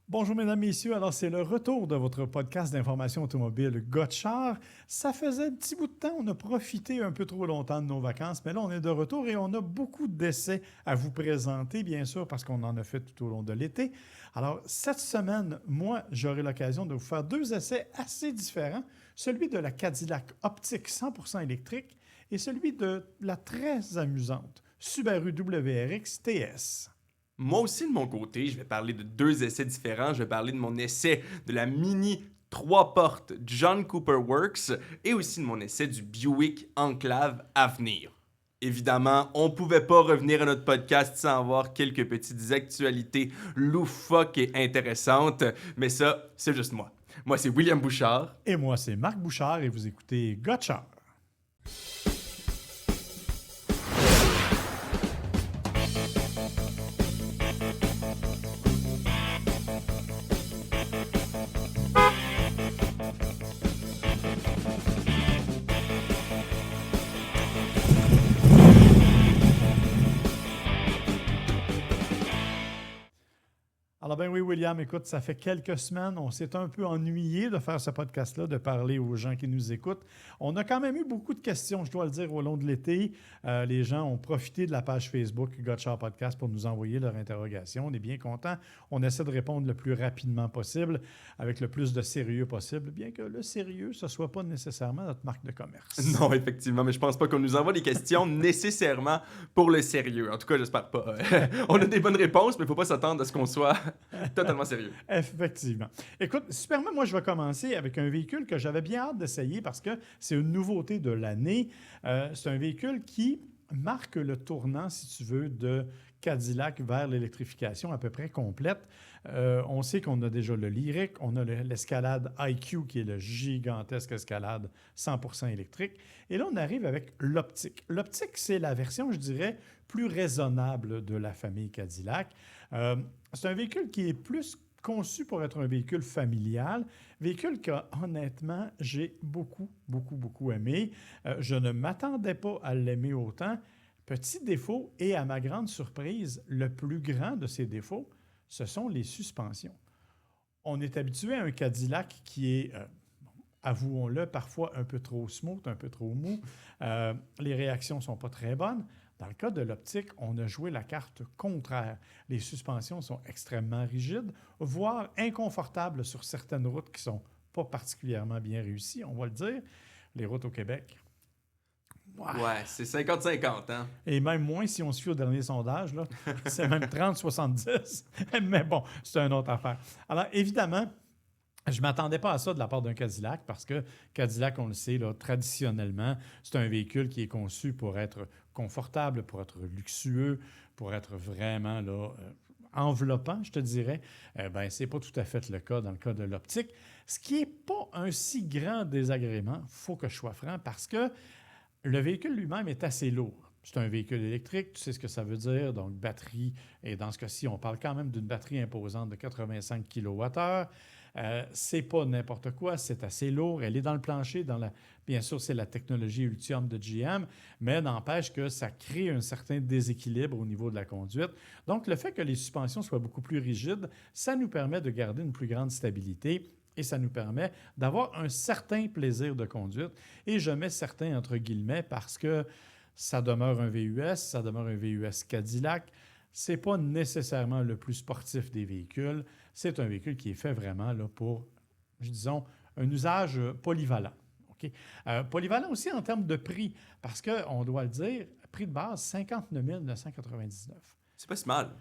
Bonjour mesdames, messieurs. Alors c'est le retour de votre podcast d'information automobile Gotchar. Ça faisait un petit bout de temps, on a profité un peu trop longtemps de nos vacances, mais là on est de retour et on a beaucoup d'essais à vous présenter, bien sûr, parce qu'on en a fait tout au long de l'été. Alors cette semaine, moi, j'aurai l'occasion de vous faire deux essais assez différents. Celui de la Cadillac Optiq 100% électrique et celui de la très amusante Subaru WRX TS. Moi aussi, de mon côté, je vais parler de deux essais différents. Je vais parler de mon essai de la Mini 3 portes John Cooper Works et aussi de mon essai du Buick Enclave Avenir. Évidemment, on ne pouvait pas revenir à notre podcast sans avoir quelques petites actualités loufoques et intéressantes, mais ça, c'est juste moi. Moi, c'est William Bouchard. Et moi, c'est Marc Bouchard et vous écoutez Gotchar. Alors ben oui, William, écoute, ça fait quelques semaines, on s'est un peu ennuyé de faire ce podcast-là, de parler aux gens qui nous écoutent. On a quand même eu beaucoup de questions, je dois le dire, au long de l'été. Les gens ont profité de la page Facebook Gotchar Podcast pour nous envoyer leurs interrogations. On est bien contents. On essaie de répondre le plus rapidement possible, avec le plus de sérieux possible, bien que le sérieux, ce ne soit pas nécessairement notre marque de commerce. Non, effectivement, mais je pense pas qu'on nous envoie des questions nécessairement pour le sérieux. En tout cas, j'espère pas. On a des bonnes réponses, mais il faut pas s'attendre à ce qu'on soit totalement sérieux. Effectivement. Écoute, superment, moi, je vais commencer avec un véhicule que j'avais bien hâte d'essayer parce que c'est une nouveauté de l'année. C'est un véhicule qui marque le tournant, si tu veux, de Cadillac vers l'électrification à peu près complète. On sait qu'on a déjà le Lyriq, on a l'Escalade IQ qui est le gigantesque Escalade 100% électrique. Et là, on arrive avec l'Optiq. L'Optiq, c'est la version, je dirais, plus raisonnable de la famille Cadillac. C'est un véhicule qui est plus conçu pour être un véhicule familial, véhicule que, honnêtement, j'ai beaucoup aimé. Je ne m'attendais pas à l'aimer autant. Petit défaut, et à ma grande surprise, le plus grand de ces défauts, ce sont les suspensions. On est habitué à un Cadillac qui est, avouons-le, parfois un peu trop smooth, un peu trop mou. Les réactions ne sont pas très bonnes. Dans le cas de l'Optiq, on a joué la carte contraire. Les suspensions sont extrêmement rigides, voire inconfortables sur certaines routes qui ne sont pas particulièrement bien réussies, on va le dire. Les routes au Québec. Ouais, c'est 50-50, hein? Et même moins si on se fie au dernier sondage, là. C'est même 30-70. Mais bon, c'est une autre affaire. Alors, évidemment, je ne m'attendais pas à ça de la part d'un Cadillac parce que Cadillac, on le sait, là, traditionnellement, c'est un véhicule qui est conçu pour être confortable, pour être luxueux, pour être vraiment là, enveloppant, je te dirais. Ce n'est pas tout à fait le cas dans le cas de l'Optiq. Ce qui n'est pas un si grand désagrément, il faut que je sois franc, parce que le véhicule lui-même est assez lourd. C'est un véhicule électrique, tu sais ce que ça veut dire, donc batterie, et dans ce cas-ci, on parle quand même d'une batterie imposante de 85 kWh. C'est pas n'importe quoi, c'est assez lourd. Elle est dans le plancher, bien sûr, c'est la technologie Ultium de GM, mais n'empêche que ça crée un certain déséquilibre au niveau de la conduite. Donc, le fait que les suspensions soient beaucoup plus rigides, ça nous permet de garder une plus grande stabilité et ça nous permet d'avoir un certain plaisir de conduite. Et je mets certain entre guillemets parce que ça demeure un VUS, ça demeure un VUS Cadillac. Ce n'est pas nécessairement le plus sportif des véhicules. C'est un véhicule qui est fait vraiment là, pour, disons, un usage polyvalent. Okay? Polyvalent aussi en termes de prix, parce qu'on doit le dire, prix de base, 59 999. C'est pas si mal.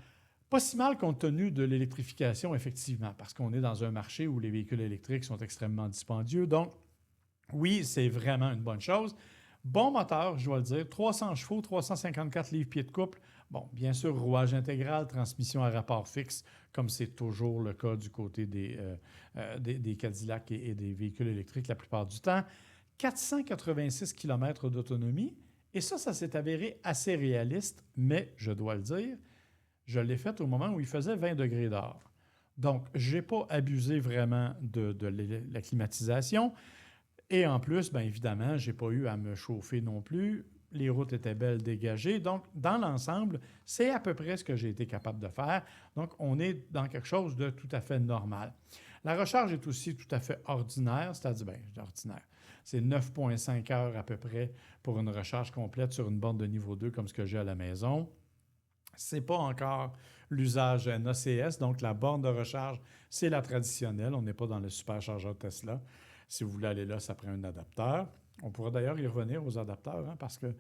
Pas si mal compte tenu de l'électrification, effectivement, parce qu'on est dans un marché où les véhicules électriques sont extrêmement dispendieux. Donc, oui, c'est vraiment une bonne chose. Bon moteur, je dois le dire, 300 chevaux, 354 livres-pieds de couple. Bon, bien sûr, rouage intégral, transmission à rapport fixe, comme c'est toujours le cas du côté des Cadillac et des véhicules électriques la plupart du temps. 486 km d'autonomie. Et ça s'est avéré assez réaliste, mais je dois le dire, je l'ai fait au moment où il faisait 20 degrés dehors. Donc, je n'ai pas abusé vraiment de la climatisation. Et en plus, bien évidemment, je n'ai pas eu à me chauffer non plus. les routes étaient belles, dégagées. Donc, dans l'ensemble, c'est à peu près ce que j'ai été capable de faire. Donc, on est dans quelque chose de tout à fait normal. La recharge est aussi tout à fait ordinaire, c'est-à-dire, ordinaire. C'est 9,5 heures à peu près pour une recharge complète sur une borne de niveau 2 comme ce que j'ai à la maison. Ce n'est pas encore l'usage NACS, donc la borne de recharge, c'est la traditionnelle. On n'est pas dans le superchargeur Tesla. Si vous voulez aller là, ça prend un adapteur. On pourra d'ailleurs y revenir aux adapteurs, hein, parce que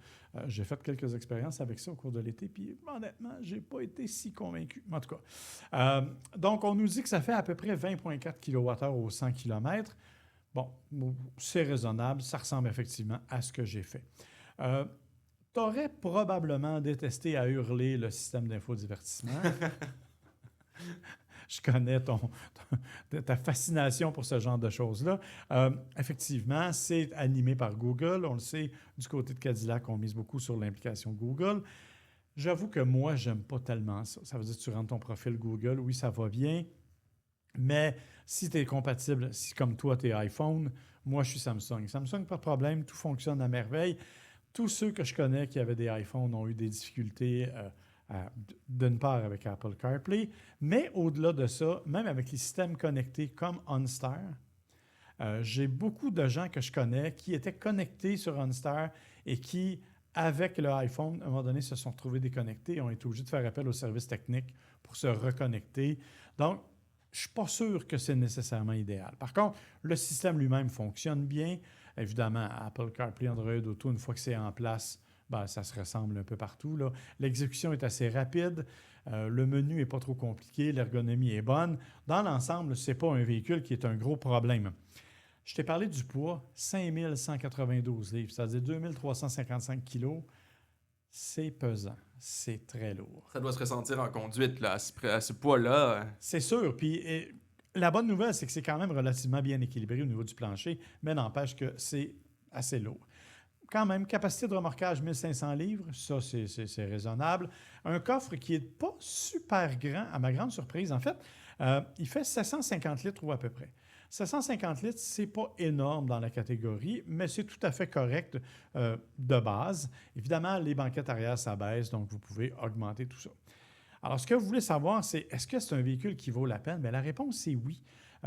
j'ai fait quelques expériences avec ça au cours de l'été, puis honnêtement, je n'ai pas été si convaincu. En tout cas, donc on nous dit que ça fait à peu près 20,4 kWh au 100 km. Bon, c'est raisonnable, ça ressemble effectivement à ce que j'ai fait. Tu aurais probablement détesté à hurler le système d'infodivertissement. Je connais ta fascination pour ce genre de choses-là. Effectivement, c'est animé par Google. On le sait, du côté de Cadillac, on mise beaucoup sur l'implication Google. J'avoue que moi, j'aime pas tellement ça. Ça veut dire que tu rentres ton profil Google, oui, ça va bien, mais si tu es compatible, si comme toi, tu es iPhone, moi, je suis Samsung. Samsung, pas de problème, tout fonctionne à merveille. Tous ceux que je connais qui avaient des iPhones ont eu des difficultés d'une part avec Apple CarPlay, mais au-delà de ça, même avec les systèmes connectés comme OnStar, j'ai beaucoup de gens que je connais qui étaient connectés sur OnStar et qui, avec le iPhone, à un moment donné, se sont retrouvés déconnectés et ont été obligés de faire appel aux services techniques pour se reconnecter. Donc, je ne suis pas sûr que c'est nécessairement idéal. Par contre, le système lui-même fonctionne bien. Évidemment, Apple CarPlay, Android Auto, une fois que c'est en place, ça se ressemble un peu partout, là. L'exécution est assez rapide, le menu n'est pas trop compliqué, l'ergonomie est bonne. Dans l'ensemble, ce n'est pas un véhicule qui est un gros problème. Je t'ai parlé du poids, 5192 livres, c'est-à-dire 2355 kilos. C'est pesant, c'est très lourd. Ça doit se ressentir en conduite, là, à ce poids-là. C'est sûr, puis la bonne nouvelle, c'est que c'est quand même relativement bien équilibré au niveau du plancher, mais n'empêche que c'est assez lourd. Quand même, capacité de remorquage 1500 livres, ça, c'est raisonnable. Un coffre qui n'est pas super grand, à ma grande surprise. En fait, il fait 750 litres ou à peu près. 750 litres, c'est pas énorme dans la catégorie, mais c'est tout à fait correct de base. Évidemment, les banquettes arrière s'abaissent, donc vous pouvez augmenter tout ça. Alors, ce que vous voulez savoir, c'est est-ce que c'est un véhicule qui vaut la peine? Bien, la réponse, c'est oui.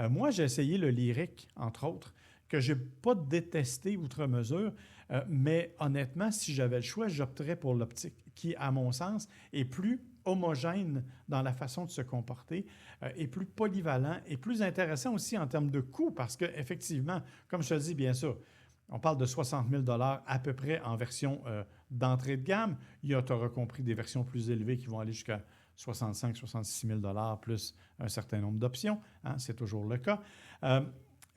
Moi, j'ai essayé le Lyriq, entre autres, que je n'ai pas détesté outre mesure, mais honnêtement, si j'avais le choix, j'opterais pour l'optique, qui, à mon sens, est plus homogène dans la façon de se comporter, est plus polyvalent et plus intéressant aussi en termes de coût, parce qu'effectivement, comme je te dis, bien sûr, on parle de 60 000 à peu près en version d'entrée de gamme. Tu auras compris des versions plus élevées qui vont aller jusqu'à 65 000 66 000 plus un certain nombre d'options. Hein, c'est toujours le cas.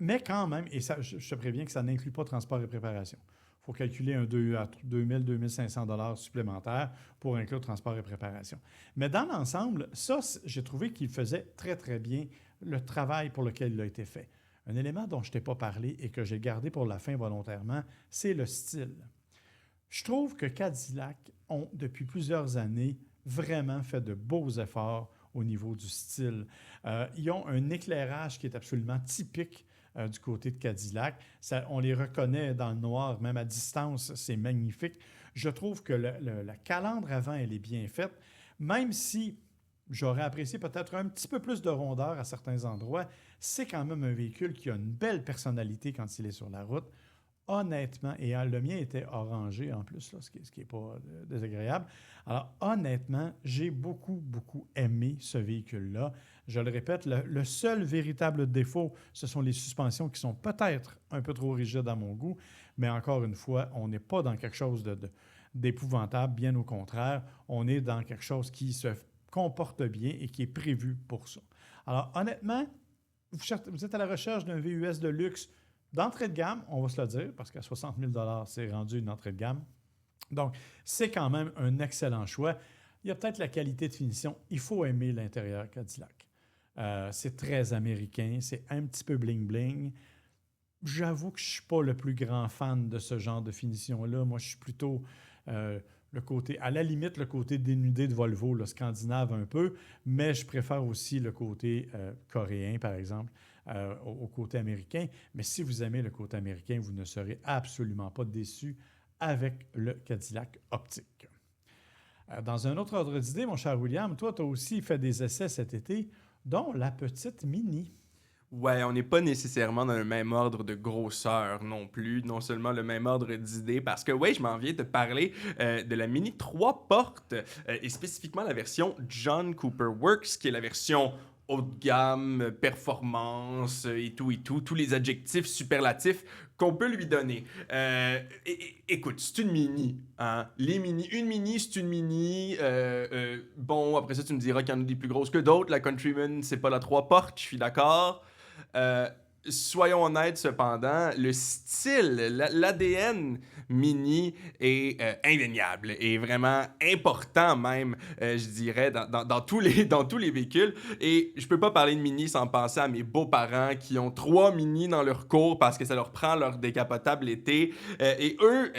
Mais quand même, et ça, je te préviens que ça n'inclut pas transport et préparation. Il faut calculer un 2 000 2 500 supplémentaires pour inclure transport et préparation. Mais dans l'ensemble, ça, j'ai trouvé qu'il faisait très, très bien le travail pour lequel il a été fait. Un élément dont je ne t'ai pas parlé et que j'ai gardé pour la fin volontairement, c'est le style. Je trouve que Cadillac ont, depuis plusieurs années, vraiment fait de beaux efforts au niveau du style. Ils ont un éclairage qui est absolument typique du côté de Cadillac. On les reconnaît dans le noir, même à distance, c'est magnifique. Je trouve que la calandre avant, elle est bien faite, même si j'aurais apprécié peut-être un petit peu plus de rondeur à certains endroits. C'est quand même un véhicule qui a une belle personnalité quand il est sur la route. Honnêtement, et le mien était orangé en plus, là, ce qui n'est pas désagréable. Alors, honnêtement, j'ai beaucoup, beaucoup aimé ce véhicule-là. Je le répète, le seul véritable défaut, ce sont les suspensions qui sont peut-être un peu trop rigides à mon goût, mais encore une fois, on n'est pas dans quelque chose d'épouvantable, bien au contraire. On est dans quelque chose qui se comporte bien et qui est prévu pour ça. Alors, honnêtement, vous êtes à la recherche d'un VUS de luxe d'entrée de gamme, on va se le dire, parce qu'à 60 000 c'est rendu une entrée de gamme. Donc, c'est quand même un excellent choix. Il y a peut-être la qualité de finition. Il faut aimer l'intérieur Cadillac. C'est très américain, c'est un petit peu bling-bling. J'avoue que je ne suis pas le plus grand fan de ce genre de finition-là. Moi, je suis plutôt le côté, à la limite, le côté dénudé de Volvo, le scandinave un peu, mais je préfère aussi le côté coréen, par exemple, au côté américain. Mais si vous aimez le côté américain, vous ne serez absolument pas déçu avec le Cadillac optique. Dans un autre ordre d'idée, mon cher William, toi, tu as aussi fait des essais cet été, dont la petite Mini. Ouais, on n'est pas nécessairement dans le même ordre de grosseur non plus, non seulement le même ordre d'idée, parce que ouais, je m'en viens de parler de la Mini 3 portes, et spécifiquement la version John Cooper Works, qui est la version haut de gamme, performance et tout, tous les adjectifs superlatifs qu'on peut lui donner. Écoute, c'est une mini, hein? Une mini, c'est une mini. Bon, après ça, tu me diras qu'il y en a des plus grosses que d'autres. La Countryman, c'est pas la 3 portes, je suis d'accord. Soyons honnêtes cependant, le style, l'ADN mini est indéniable et vraiment important même, je dirais, dans tous les véhicules. Et je peux pas parler de mini sans penser à mes beaux-parents qui ont 3 mini dans leur cour parce que ça leur prend leur décapotable l'été. Et eux,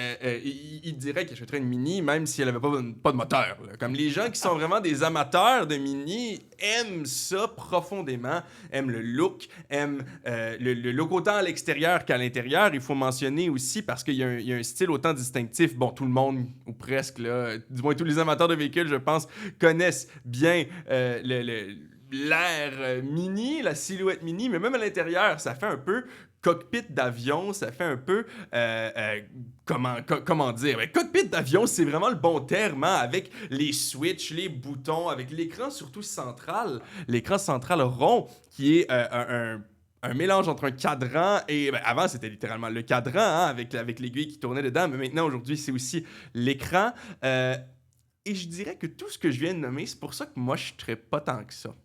ils diraient qu'ils achèteraient une mini même si elle avait pas de moteur, là. Comme les gens qui sont vraiment des amateurs de mini aiment ça profondément, aiment le look, aiment le look autant à l'extérieur qu'à l'intérieur. Il faut mentionner aussi parce qu'il y a un style autant distinctif. Bon, tout le monde, ou presque, là, du moins tous les amateurs de véhicules, je pense, connaissent bien l'air mini, la silhouette mini, mais même à l'intérieur, ça fait un peu cockpit d'avion, ça fait un peu comment dire, ben, cockpit d'avion, c'est vraiment le bon terme, hein, avec les switches, les boutons, avec l'écran surtout central, l'écran central rond qui est un mélange entre un cadran et... Ben, avant, c'était littéralement le cadran, hein, avec l'aiguille qui tournait dedans, mais maintenant, aujourd'hui, c'est aussi l'écran. Et je dirais que tout ce que je viens de nommer, c'est pour ça que moi, je ne serais pas tant que ça.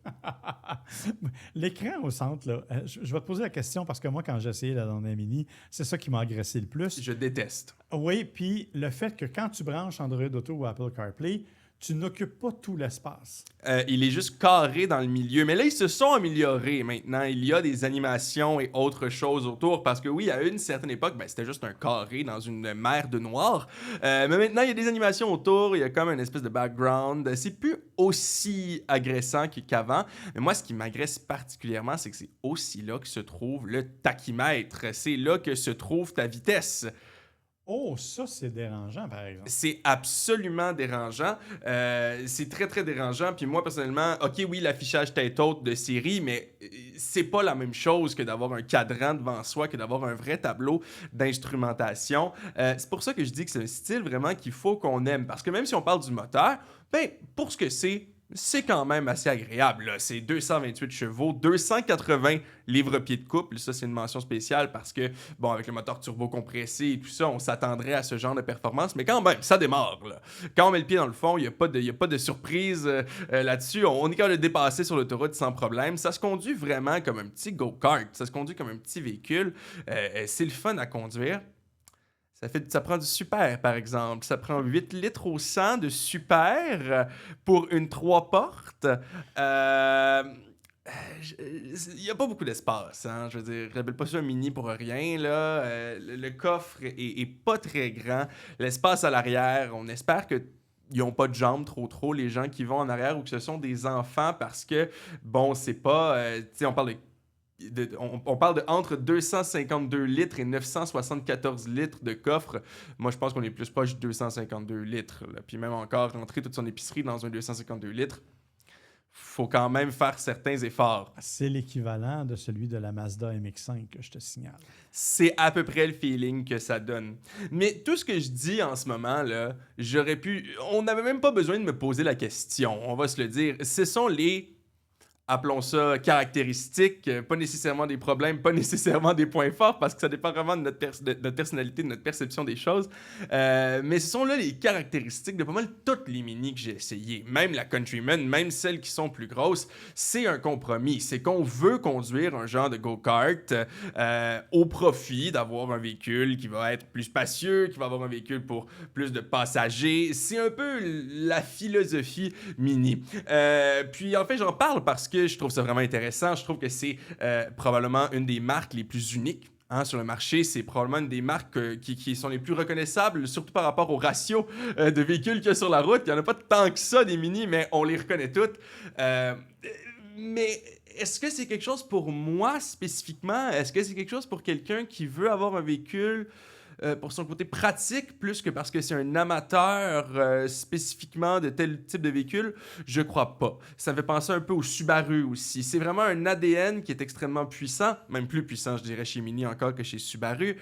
L'écran au centre, là, je vais te poser la question parce que moi, quand j'ai essayé la dernière Mini, c'est ça qui m'a agressé le plus. Je déteste. Oui, puis le fait que quand tu branches Android Auto ou Apple CarPlay, tu n'occupes pas tout l'espace. Il est juste carré dans le milieu. Mais là, ils se sont améliorés maintenant. Il y a des animations et autres choses autour. Parce que oui, à une certaine époque, ben, c'était juste un carré dans une mer de noir. Mais maintenant, il y a des animations autour. Il y a comme une espèce de background. C'est plus aussi agressant qu'avant. Mais moi, ce qui m'agresse particulièrement, c'est que c'est aussi là que se trouve le tachymètre. C'est là que se trouve ta vitesse. Oh, ça, c'est dérangeant, par exemple. C'est absolument dérangeant. C'est très, très dérangeant. Puis moi, personnellement, OK, oui, l'affichage tête haute de série, mais c'est pas la même chose que d'avoir un cadran devant soi, que d'avoir un vrai tableau d'instrumentation. C'est pour ça que je dis que c'est un style vraiment qu'il faut qu'on aime. Parce que même si on parle du moteur, ben, pour ce que c'est quand même assez agréable, là. C'est 228 chevaux, 280 livres-pieds de couple. Ça, c'est une mention spéciale parce que, bon, avec le moteur turbo compressé et tout ça, on s'attendrait à ce genre de performance. Mais quand même, ça démarre, là. Quand on met le pied dans le fond, il n'y a pas de surprise là-dessus. On est capable de dépasser sur l'autoroute sans problème. Ça se conduit vraiment comme un petit go-kart. Ça se conduit comme un petit véhicule. C'est le fun à conduire. Ça prend du super, par exemple. Ça prend 8 litres au 100 de super pour une 3 portes. Il n'y a pas beaucoup d'espace, hein? Je veux dire, je n'appelle pas ça un mini pour rien, là. Le coffre est pas très grand. L'espace à l'arrière, on espère que ils n'ont pas de jambes trop, les gens qui vont en arrière, ou que ce sont des enfants parce que, bon, c'est pas... tu sais, on parle on parle de entre 252 litres et 974 litres de coffre. Moi, je pense qu'on est plus proche de 252 litres, là. Puis même encore, rentrer toute son épicerie dans un 252 litres, faut quand même faire certains efforts. C'est l'équivalent de celui de la Mazda MX-5 que je te signale. C'est à peu près le feeling que ça donne. Mais tout ce que je dis en ce moment, là, j'aurais pu... On n'avait même pas besoin de me poser la question, on va se le dire. Ce sont les... appelons ça caractéristiques, pas nécessairement des problèmes, pas nécessairement des points forts, parce que ça dépend vraiment de notre personnalité, de notre perception des choses. Mais ce sont là les caractéristiques de pas mal toutes les Mini que j'ai essayées. Même la Countryman, même celles qui sont plus grosses, c'est un compromis. C'est qu'on veut conduire un genre de go-kart au profit d'avoir un véhicule qui va être plus spacieux, qui va avoir un véhicule pour plus de passagers. C'est un peu la philosophie Mini. Puis en fait, j'en parle parce que je trouve ça vraiment intéressant. Je trouve que c'est probablement une des marques les plus uniques, hein, sur le marché. C'est probablement une des marques qui sont les plus reconnaissables, surtout par rapport au ratio de véhicules qu'il y a sur la route. Il n'y en a pas tant que ça des Mini, mais on les reconnaît toutes. Mais est-ce que c'est quelque chose pour moi spécifiquement? Est-ce que c'est quelque chose pour quelqu'un qui veut avoir un véhicule pour son côté pratique, plus que parce que c'est un amateur spécifiquement de tel type de véhicule, je crois pas. Ça me fait penser un peu au Subaru aussi. C'est vraiment un ADN qui est extrêmement puissant, même plus puissant, je dirais, chez Mini encore que chez Subaru,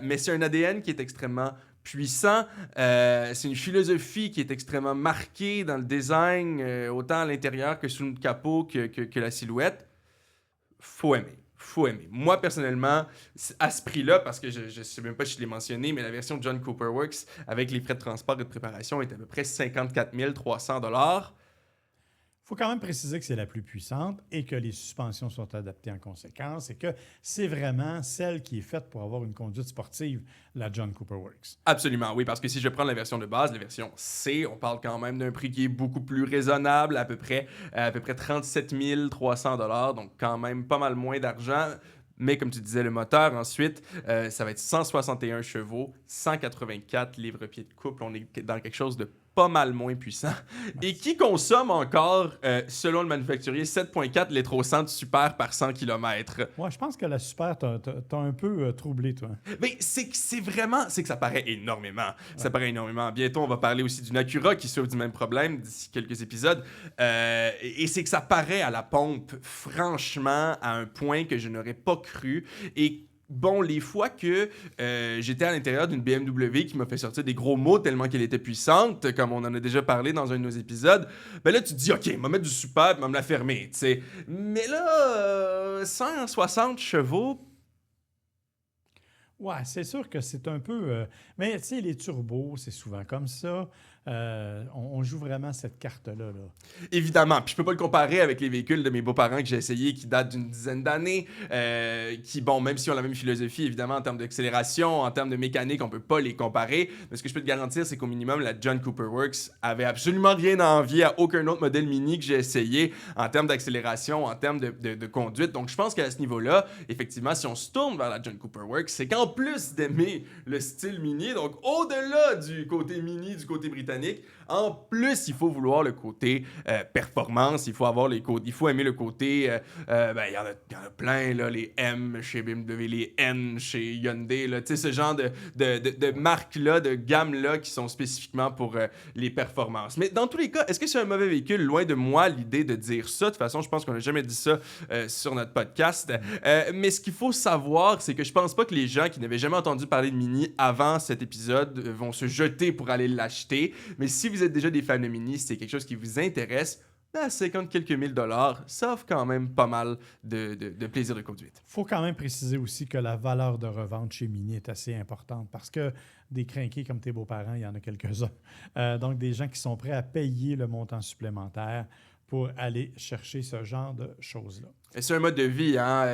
mais c'est un ADN qui est extrêmement puissant. C'est une philosophie qui est extrêmement marquée dans le design, autant à l'intérieur que sous le capot que la silhouette. Faut aimer. Faut aimer. Moi, personnellement, à ce prix-là, parce que je ne sais même pas si je l'ai mentionné, mais la version de John Cooper Works, avec les frais de transport et de préparation, est à peu près 54 300 $. Il faut quand même préciser que c'est la plus puissante et que les suspensions sont adaptées en conséquence et que c'est vraiment celle qui est faite pour avoir une conduite sportive, la John Cooper Works. Absolument, oui, parce que si je prends la version de base, la version C, on parle quand même d'un prix qui est beaucoup plus raisonnable, à peu près 37 300 $, donc quand même pas mal moins d'argent. Mais comme tu disais, le moteur, ensuite, ça va être 161 chevaux, 184 livres-pieds de couple. On est dans quelque chose de pas mal moins puissant. Et qui consomme encore, selon le manufacturier, 7,4 litres au 100 de super par 100 km. Ouais, je pense que la super t'as un peu troublé, toi. Mais c'est que ça paraît énormément. Ouais. Ça paraît énormément. Bientôt, on va parler aussi d'une Acura qui souffre du même problème d'ici quelques épisodes. Et c'est que ça paraît à la pompe, franchement, à un point que je n'aurais pas cru. Et bon, les fois que j'étais à l'intérieur d'une BMW qui m'a fait sortir des gros mots tellement qu'elle était puissante, comme on en a déjà parlé dans un de nos épisodes, ben là, tu te dis, OK, on va mettre du super, on va me la fermer, tu sais. Mais là, 160 chevaux... Ouais, c'est sûr que c'est un peu... mais tu sais, les turbos, c'est souvent comme ça. On joue vraiment cette carte-là. Là. Évidemment. Puis je peux pas le comparer avec les véhicules de mes beaux-parents que j'ai essayés qui datent d'une dizaine d'années. Qui, bon, même si on a la même philosophie, évidemment, en termes d'accélération, en termes de mécanique, on peut pas les comparer. Mais ce que je peux te garantir, c'est qu'au minimum, la John Cooper Works avait absolument rien à envier à aucun autre modèle Mini que j'ai essayé en termes d'accélération, en termes de conduite. Donc je pense qu'à ce niveau-là, effectivement, si on se tourne vers la John Cooper Works, c'est qu'en plus d'aimer le style Mini, donc au-delà du côté Mini, du côté britannique, en plus, il faut vouloir le côté performance, il faut aimer le côté, il y en a plein, là, les M chez BMW, les N chez Hyundai, là, tu sais, ce genre de marques-là, de gammes-là qui sont spécifiquement pour les performances. Mais dans tous les cas, est-ce que c'est un mauvais véhicule? Loin de moi l'idée de dire ça. De toute façon, je pense qu'on n'a jamais dit ça sur notre podcast. Mais ce qu'il faut savoir, c'est que je pense pas que les gens qui n'avaient jamais entendu parler de Mini avant cet épisode vont se jeter pour aller l'acheter. Mais si vous êtes déjà des fans de Mini, si c'est quelque chose qui vous intéresse, à 50 quelques mille dollars, ça offre quand même pas mal de plaisir de conduite. Il faut quand même préciser aussi que la valeur de revente chez Mini est assez importante parce que des crinqués comme tes beaux-parents, il y en a quelques-uns. Donc, des gens qui sont prêts à payer le montant supplémentaire pour aller chercher ce genre de choses-là. Et c'est un mode de vie, hein.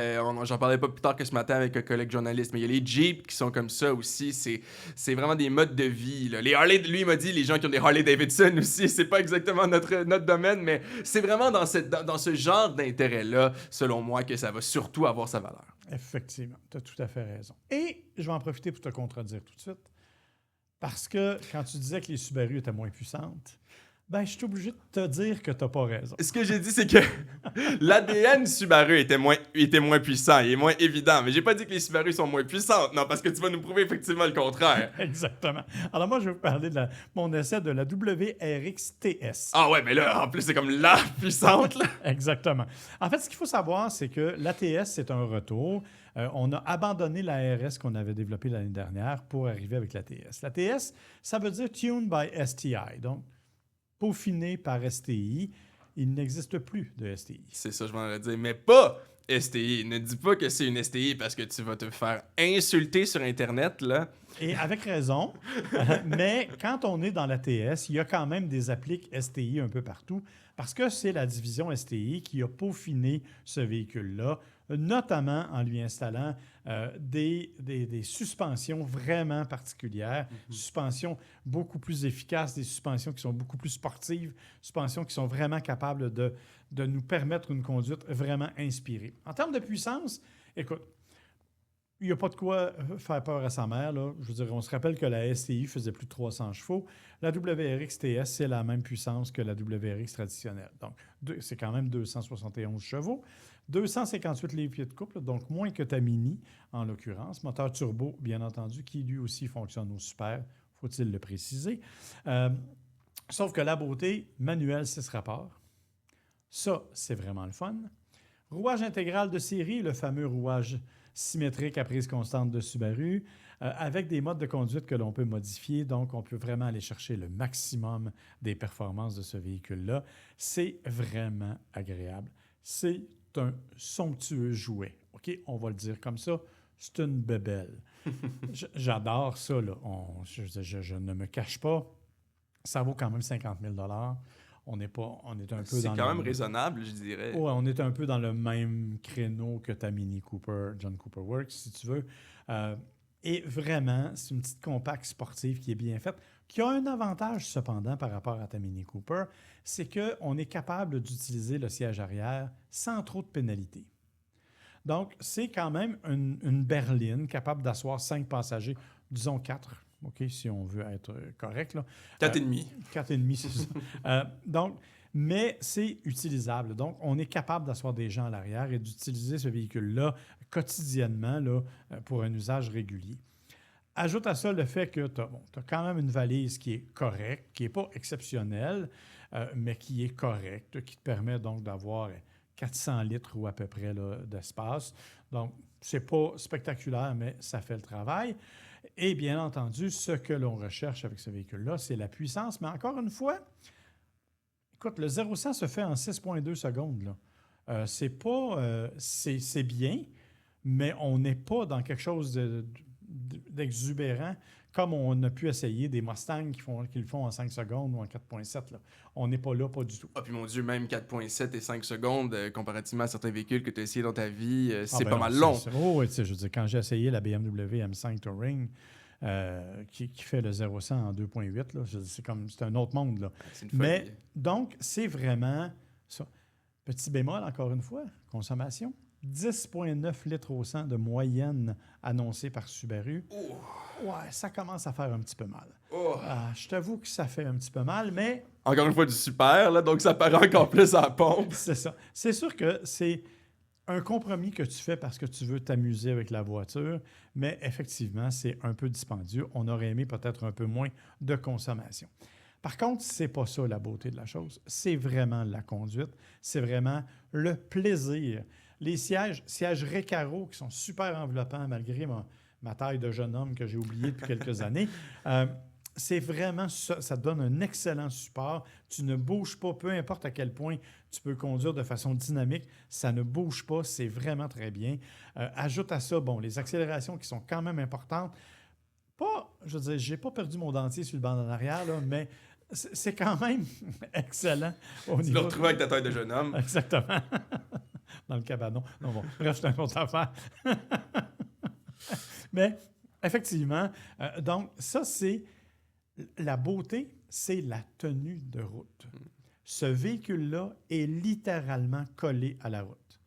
J'en parlais pas plus tard que ce matin avec un collègue journaliste, mais il y a les Jeeps qui sont comme ça aussi. C'est vraiment des modes de vie, là. Les Harley, lui, il m'a dit, les gens qui ont des Harley Davidson aussi, c'est pas exactement notre domaine, mais c'est vraiment dans ce genre d'intérêt-là, selon moi, que ça va surtout avoir sa valeur. Effectivement, tu as tout à fait raison. Et je vais en profiter pour te contredire tout de suite, parce que quand tu disais que les Subaru étaient moins puissantes, ben, je suis obligé de te dire que tu n'as pas raison. Ce que j'ai dit, c'est que l'ADN Subaru était moins puissant, il est moins évident. Mais j'ai pas dit que les Subaru sont moins puissantes, non, parce que tu vas nous prouver effectivement le contraire. Exactement. Alors moi, je vais vous parler de mon essai de la WRX TS. Ah ouais, mais là, en plus, c'est comme la puissante, là. Exactement. En fait, ce qu'il faut savoir, c'est que l'ATS, c'est un retour. On a abandonné la RS qu'on avait développée l'année dernière pour arriver avec l'ATS. L'ATS, ça veut dire Tuned by STI, donc peaufiné par STI. Il n'existe plus de STI. C'est ça, je m'en allais dire, mais pas STI. Ne dis pas que c'est une STI parce que tu vas te faire insulter sur Internet, là. Et avec raison, mais quand on est dans l'ATS, il y a quand même des appliques STI un peu partout parce que c'est la division STI qui a peaufiné ce véhicule-là, notamment en lui installant des suspensions vraiment particulières, suspensions beaucoup plus efficaces, des suspensions qui sont beaucoup plus sportives, suspensions qui sont vraiment capables de nous permettre une conduite vraiment inspirée. En termes de puissance, écoute, il n'y a pas de quoi faire peur à sa mère. Là. Je veux dire, on se rappelle que la STI faisait plus de 300 chevaux. La WRX TS, c'est la même puissance que la WRX traditionnelle. Donc, c'est quand même 271 chevaux. 258 livres-pieds de couple, donc moins que ta Mini, en l'occurrence. Moteur turbo, bien entendu, qui lui aussi fonctionne au super, faut-il le préciser. Sauf que la beauté, manuel 6 rapports. Ça, c'est vraiment le fun. Rouage intégral de série, le fameux rouage symétrique à prise constante de Subaru, avec des modes de conduite que l'on peut modifier. Donc, on peut vraiment aller chercher le maximum des performances de ce véhicule-là. C'est vraiment agréable. C'est un somptueux jouet. OK? On va le dire comme ça. C'est une bébelle. J'adore ça. Là. Je ne me cache pas. Ça vaut quand même 50 000 $. On est un peu c'est quand même raisonnable, je dirais. Ouais, on est un peu dans le même créneau que ta Mini Cooper, John Cooper Works, si tu veux. Et vraiment, c'est une petite compacte sportive qui est bien faite, qui a un avantage cependant par rapport à ta Mini Cooper, c'est qu'on est capable d'utiliser le siège arrière sans trop de pénalité. Donc, c'est quand même une berline capable d'asseoir 5 passagers, disons 4. OK, si on veut être correct. Là. 4,5. 4,5, c'est ça. Donc, mais c'est utilisable. Donc, on est capable d'asseoir des gens à l'arrière et d'utiliser ce véhicule-là quotidiennement là, pour un usage régulier. Ajoute à ça le fait que tu as quand même une valise qui est correcte, qui n'est pas exceptionnelle, mais qui est correcte, qui te permet donc d'avoir 400 litres ou à peu près là, d'espace. Donc, c'est pas spectaculaire, mais ça fait le travail. Et bien entendu, ce que l'on recherche avec ce véhicule-là, c'est la puissance. Mais encore une fois, écoute, le 0-100 se fait en 6,2 secondes. Là. C'est bien, mais on n'est pas dans quelque chose d'exubérant comme on a pu essayer des Mustangs qui le font en 5 secondes ou en 4,7. Là. On n'est pas là, pas du tout. Ah, puis mon Dieu, même 4,7 et 5 secondes, comparativement à certains véhicules que tu as essayé dans ta vie, c'est pas mal long. Oh, oui, je veux dire, quand j'ai essayé la BMW M5 Touring, qui fait le 0-100 en 2,8, là, c'est un autre monde. Là. C'est une folie. Mais donc, c'est vraiment ça. Petit bémol, encore une fois, consommation. 10,9 litres au 100 de moyenne annoncée par Subaru. Oh. Ouais, ça commence à faire un petit peu mal. Oh. Je t'avoue que ça fait un petit peu mal, mais... Encore une fois, du super, là, donc ça paraît encore plus à la pompe. C'est ça. C'est sûr que c'est un compromis que tu fais parce que tu veux t'amuser avec la voiture, mais effectivement, c'est un peu dispendieux. On aurait aimé peut-être un peu moins de consommation. Par contre, c'est pas ça la beauté de la chose. C'est vraiment la conduite. C'est vraiment le plaisir. Les sièges Recaro qui sont super enveloppants malgré ma taille de jeune homme que j'ai oublié depuis quelques années. C'est vraiment ça. Ça te donne un excellent support. Tu ne bouges pas, peu importe à quel point tu peux conduire de façon dynamique. Ça ne bouge pas. C'est vraiment très bien. Ajoute à ça, les accélérations qui sont quand même importantes. Je veux dire, j'ai pas perdu mon dentier sur le banc d'en arrière, là, mais c'est quand même excellent. Tu l'as retrouvé avec ta taille de jeune homme. Exactement. Dans le cabanon. Non, bon, bref, c'est une autre affaire. Mais effectivement, donc ça, c'est la beauté, c'est la tenue de route. Ce véhicule-là est littéralement collé à la route.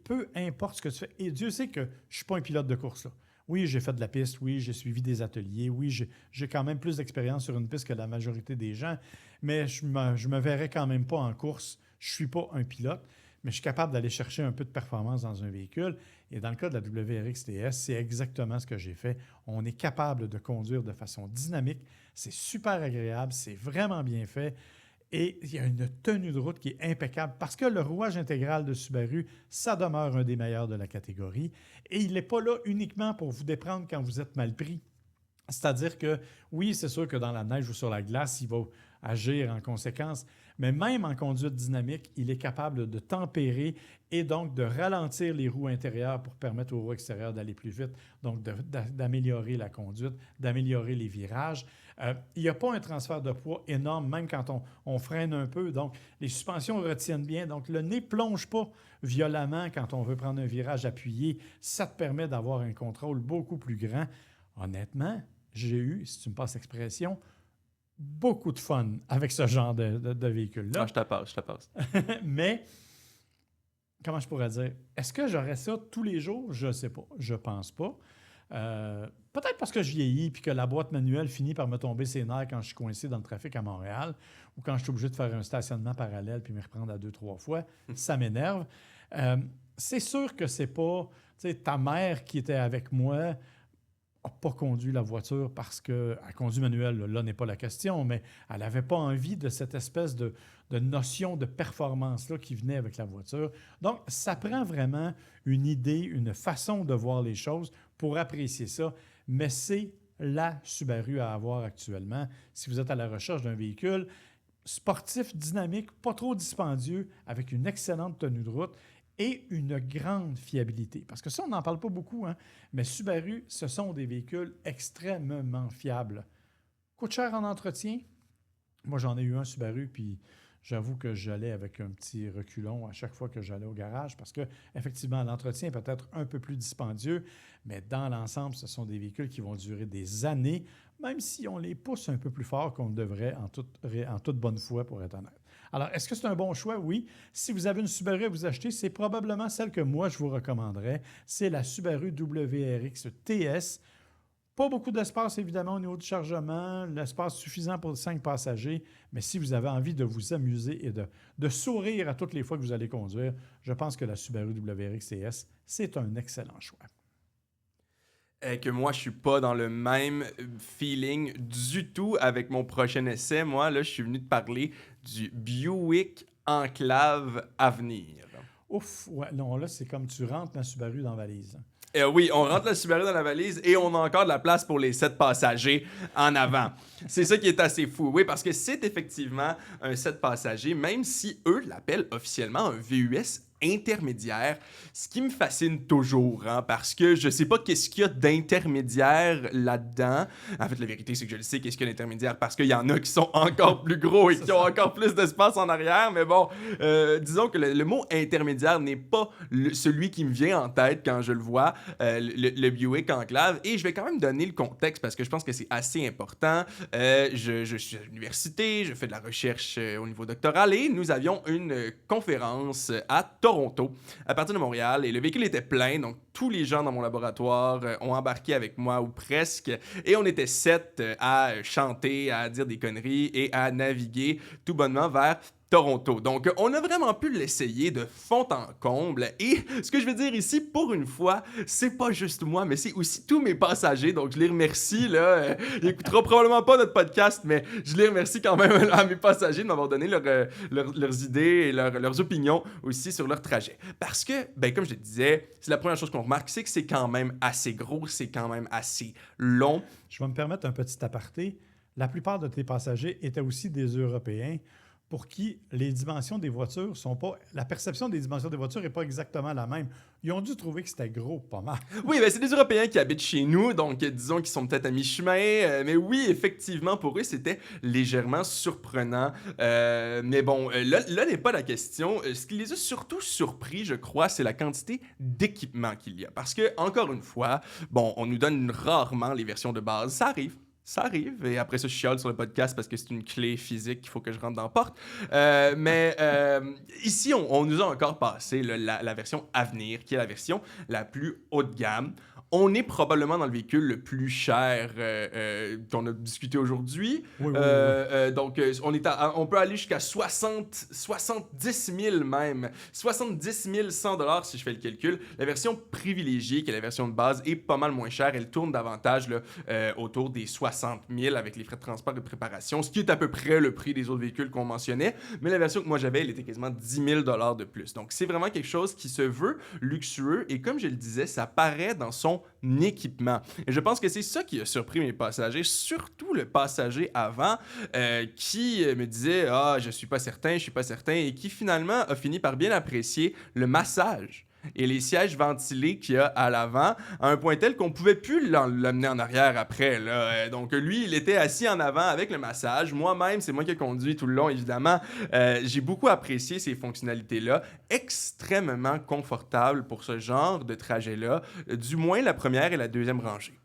Peu importe ce que tu fais, et Dieu sait que je ne suis pas un pilote de course, là. Oui, j'ai fait de la piste, oui, j'ai suivi des ateliers, oui, j'ai quand même plus d'expérience sur une piste que la majorité des gens, mais je me verrais quand même pas en course. Je ne suis pas un pilote, mais je suis capable d'aller chercher un peu de performance dans un véhicule. Et dans le cas de la WRX TS, c'est exactement ce que j'ai fait. On est capable de conduire de façon dynamique. C'est super agréable, c'est vraiment bien fait. Et il y a une tenue de route qui est impeccable parce que le rouage intégral de Subaru, ça demeure un des meilleurs de la catégorie. Et il n'est pas là uniquement pour vous déprendre quand vous êtes mal pris. C'est-à-dire que, oui, c'est sûr que dans la neige ou sur la glace, il va agir en conséquence, mais même en conduite dynamique, il est capable de tempérer et donc de ralentir les roues intérieures pour permettre aux roues extérieures d'aller plus vite, donc d'améliorer la conduite, d'améliorer les virages. Il n'y a pas un transfert de poids énorme, même quand on freine un peu. Donc, les suspensions retiennent bien. Donc, le nez ne plonge pas violemment quand on veut prendre un virage appuyé. Ça te permet d'avoir un contrôle beaucoup plus grand. Honnêtement, j'ai eu, si tu me passes l'expression, beaucoup de fun avec ce genre de véhicule-là. Ah, je te passe. Mais comment je pourrais dire? Est-ce que j'aurais ça tous les jours? Je ne sais pas. Je pense pas. Peut-être parce que je vieillis puis que la boîte manuelle finit par me tomber ses nerfs quand je suis coincé dans le trafic à Montréal ou quand je suis obligé de faire un stationnement parallèle puis me reprendre à 2-3 fois. Ça m'énerve. C'est sûr que c'est pas... Tu sais, ta mère qui était avec moi n'a pas conduit la voiture parce qu'elle conduit manuel. Là n'est pas la question, mais elle n'avait pas envie de cette espèce de notion de performance-là qui venait avec la voiture. Donc, ça prend vraiment une idée, une façon de voir les choses pour apprécier ça, mais c'est la Subaru à avoir actuellement. Si vous êtes à la recherche d'un véhicule sportif, dynamique, pas trop dispendieux, avec une excellente tenue de route et une grande fiabilité. Parce que ça, on n'en parle pas beaucoup, hein? Mais Subaru, ce sont des véhicules extrêmement fiables. Coûte cher en entretien. Moi, j'en ai eu un Subaru, puis j'avoue que j'allais avec un petit reculon à chaque fois que j'allais au garage parce que, effectivement, l'entretien peut être un peu plus dispendieux, mais dans l'ensemble, ce sont des véhicules qui vont durer des années, même si on les pousse un peu plus fort qu'on le devrait en toute bonne foi, pour être honnête. Alors, est-ce que c'est un bon choix? Oui. Si vous avez une Subaru à vous acheter, c'est probablement celle que moi, je vous recommanderais. C'est la Subaru WRX TS. Pas beaucoup d'espace, évidemment, au niveau du chargement, l'espace suffisant pour 5 passagers, mais si vous avez envie de vous amuser et de sourire à toutes les fois que vous allez conduire, je pense que la Subaru WRX TS, c'est un excellent choix. Que moi, je suis pas dans le même feeling du tout avec mon prochain essai. Moi, là, je suis venu te parler du Buick Enclave Avenir. Ouf, ouais, non, là, c'est comme tu rentres la Subaru dans la valise. Oui, on rentre la Subaru dans la valise et on a encore de la place pour les 7 passagers en avant. C'est ça qui est assez fou, oui, parce que c'est effectivement un 7 passagers, même si eux l'appellent officiellement un VUS intermédiaire, ce qui me fascine toujours, hein, parce que je sais pas qu'est-ce qu'il y a d'intermédiaire là-dedans. En fait, la vérité, c'est que je le sais qu'est-ce qu'il y a d'intermédiaire, parce qu'il y en a qui sont encore plus gros et qui ont encore plus d'espace en arrière, mais bon, disons que le mot intermédiaire n'est pas celui qui me vient en tête quand je le vois, le Buick Enclave, et je vais quand même donner le contexte, parce que je pense que c'est assez important. Je suis à l'université, je fais de la recherche au niveau doctoral, et nous avions une conférence à Toronto, à partir de Montréal, et le véhicule était plein, donc tous les gens dans mon laboratoire ont embarqué avec moi, ou presque, et on était 7 à chanter, à dire des conneries et à naviguer tout bonnement vers Toronto. Donc, on a vraiment pu l'essayer de fond en comble. Et ce que je veux dire ici, pour une fois, c'est pas juste moi, mais c'est aussi tous mes passagers. Donc, je les remercie. Là, ils n'écouteront probablement pas notre podcast, mais je les remercie quand même à mes passagers de m'avoir donné leurs idées et leurs opinions aussi sur leur trajet. Parce que, ben, comme je te disais, c'est la première chose qu'on remarque, c'est que c'est quand même assez gros, c'est quand même assez long. Je vais me permettre un petit aparté. La plupart de tes passagers étaient aussi des Européens, pour qui les dimensions des voitures sont pas... La perception des dimensions des voitures n'est pas exactement la même. Ils ont dû trouver que c'était gros, pas mal. Oui, ben c'est des Européens qui habitent chez nous, donc disons qu'ils sont peut-être à mi-chemin. Mais oui, effectivement, pour eux, c'était légèrement surprenant. Mais bon, là n'est pas la question. Ce qui les a surtout surpris, je crois, c'est la quantité d'équipement qu'il y a. Parce que, encore une fois, bon, on nous donne rarement les versions de base. Ça arrive, et après ça, je chiale sur le podcast parce que c'est une clé physique qu'il faut que je rentre dans la porte. Mais ici, on nous a encore passé la version Avenir, qui est la version la plus haut de gamme. On est probablement dans le véhicule le plus cher qu'on a discuté aujourd'hui. Oui. Donc, on peut aller jusqu'à 70 000 même. 70 100 $ si je fais le calcul. La version privilégiée, qui est la version de base, est pas mal moins chère. Elle tourne davantage là, autour des 60 000 avec les frais de transport et de préparation, ce qui est à peu près le prix des autres véhicules qu'on mentionnait. Mais la version que moi j'avais, elle était quasiment 10 000 $ de plus. Donc, c'est vraiment quelque chose qui se veut luxueux. Et comme je le disais, ça paraît dans son équipement. Et je pense que c'est ça qui a surpris mes passagers, surtout le passager avant qui me disait « Ah, je suis pas certain », et qui finalement a fini par bien apprécier le massage et les sièges ventilés qu'il y a à l'avant, à un point tel qu'on pouvait plus l'amener en arrière après. Là. Donc lui, il était assis en avant avec le massage. Moi-même, c'est moi qui ai conduit tout le long, évidemment. J'ai beaucoup apprécié ces fonctionnalités-là. Extrêmement confortable pour ce genre de trajet-là, du moins la première et la deuxième rangée.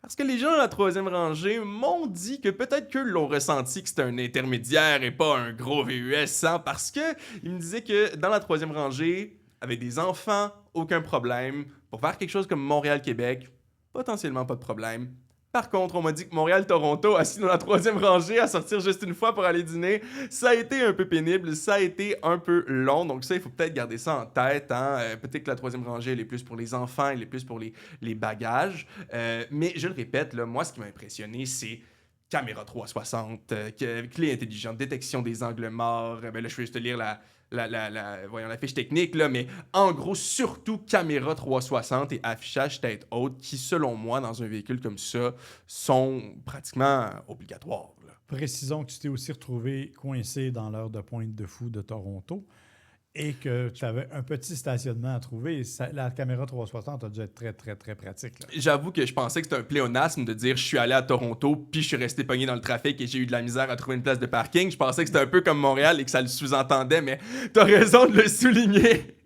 Parce que les gens dans la troisième rangée m'ont dit que peut-être qu'eux l'ont ressenti que c'était un intermédiaire et pas un gros VUS, hein, parce qu'ils me disaient que dans la troisième rangée, avec des enfants, aucun problème. Pour faire quelque chose comme Montréal-Québec, potentiellement pas de problème. Par contre, on m'a dit que Montréal-Toronto, assis dans la 3e rangée, à sortir juste une fois pour aller dîner, ça a été un peu pénible, ça a été un peu long. Donc ça, il faut peut-être garder ça en tête. Hein? Peut-être que la 3e rangée, elle est plus pour les enfants, elle est plus pour les bagages. Mais je le répète, là, moi, ce qui m'a impressionné, c'est caméra 360, clé intelligente, détection des angles morts. Ben là, je vais juste te lire la fiche technique, là, mais en gros, surtout caméra 360 et affichage tête haute qui, selon moi, dans un véhicule comme ça, sont pratiquement obligatoires. Là. Précisons que tu t'es aussi retrouvé coincé dans l'heure de pointe de fou de Toronto et que tu avais un petit stationnement à trouver. La caméra 360 a dû être très, très, très pratique. Là. J'avoue que je pensais que c'était un pléonasme de dire je suis allé à Toronto puis je suis resté pogné dans le trafic et j'ai eu de la misère à trouver une place de parking. Je pensais que c'était un peu comme Montréal et que ça le sous-entendait, mais t'as raison de le souligner.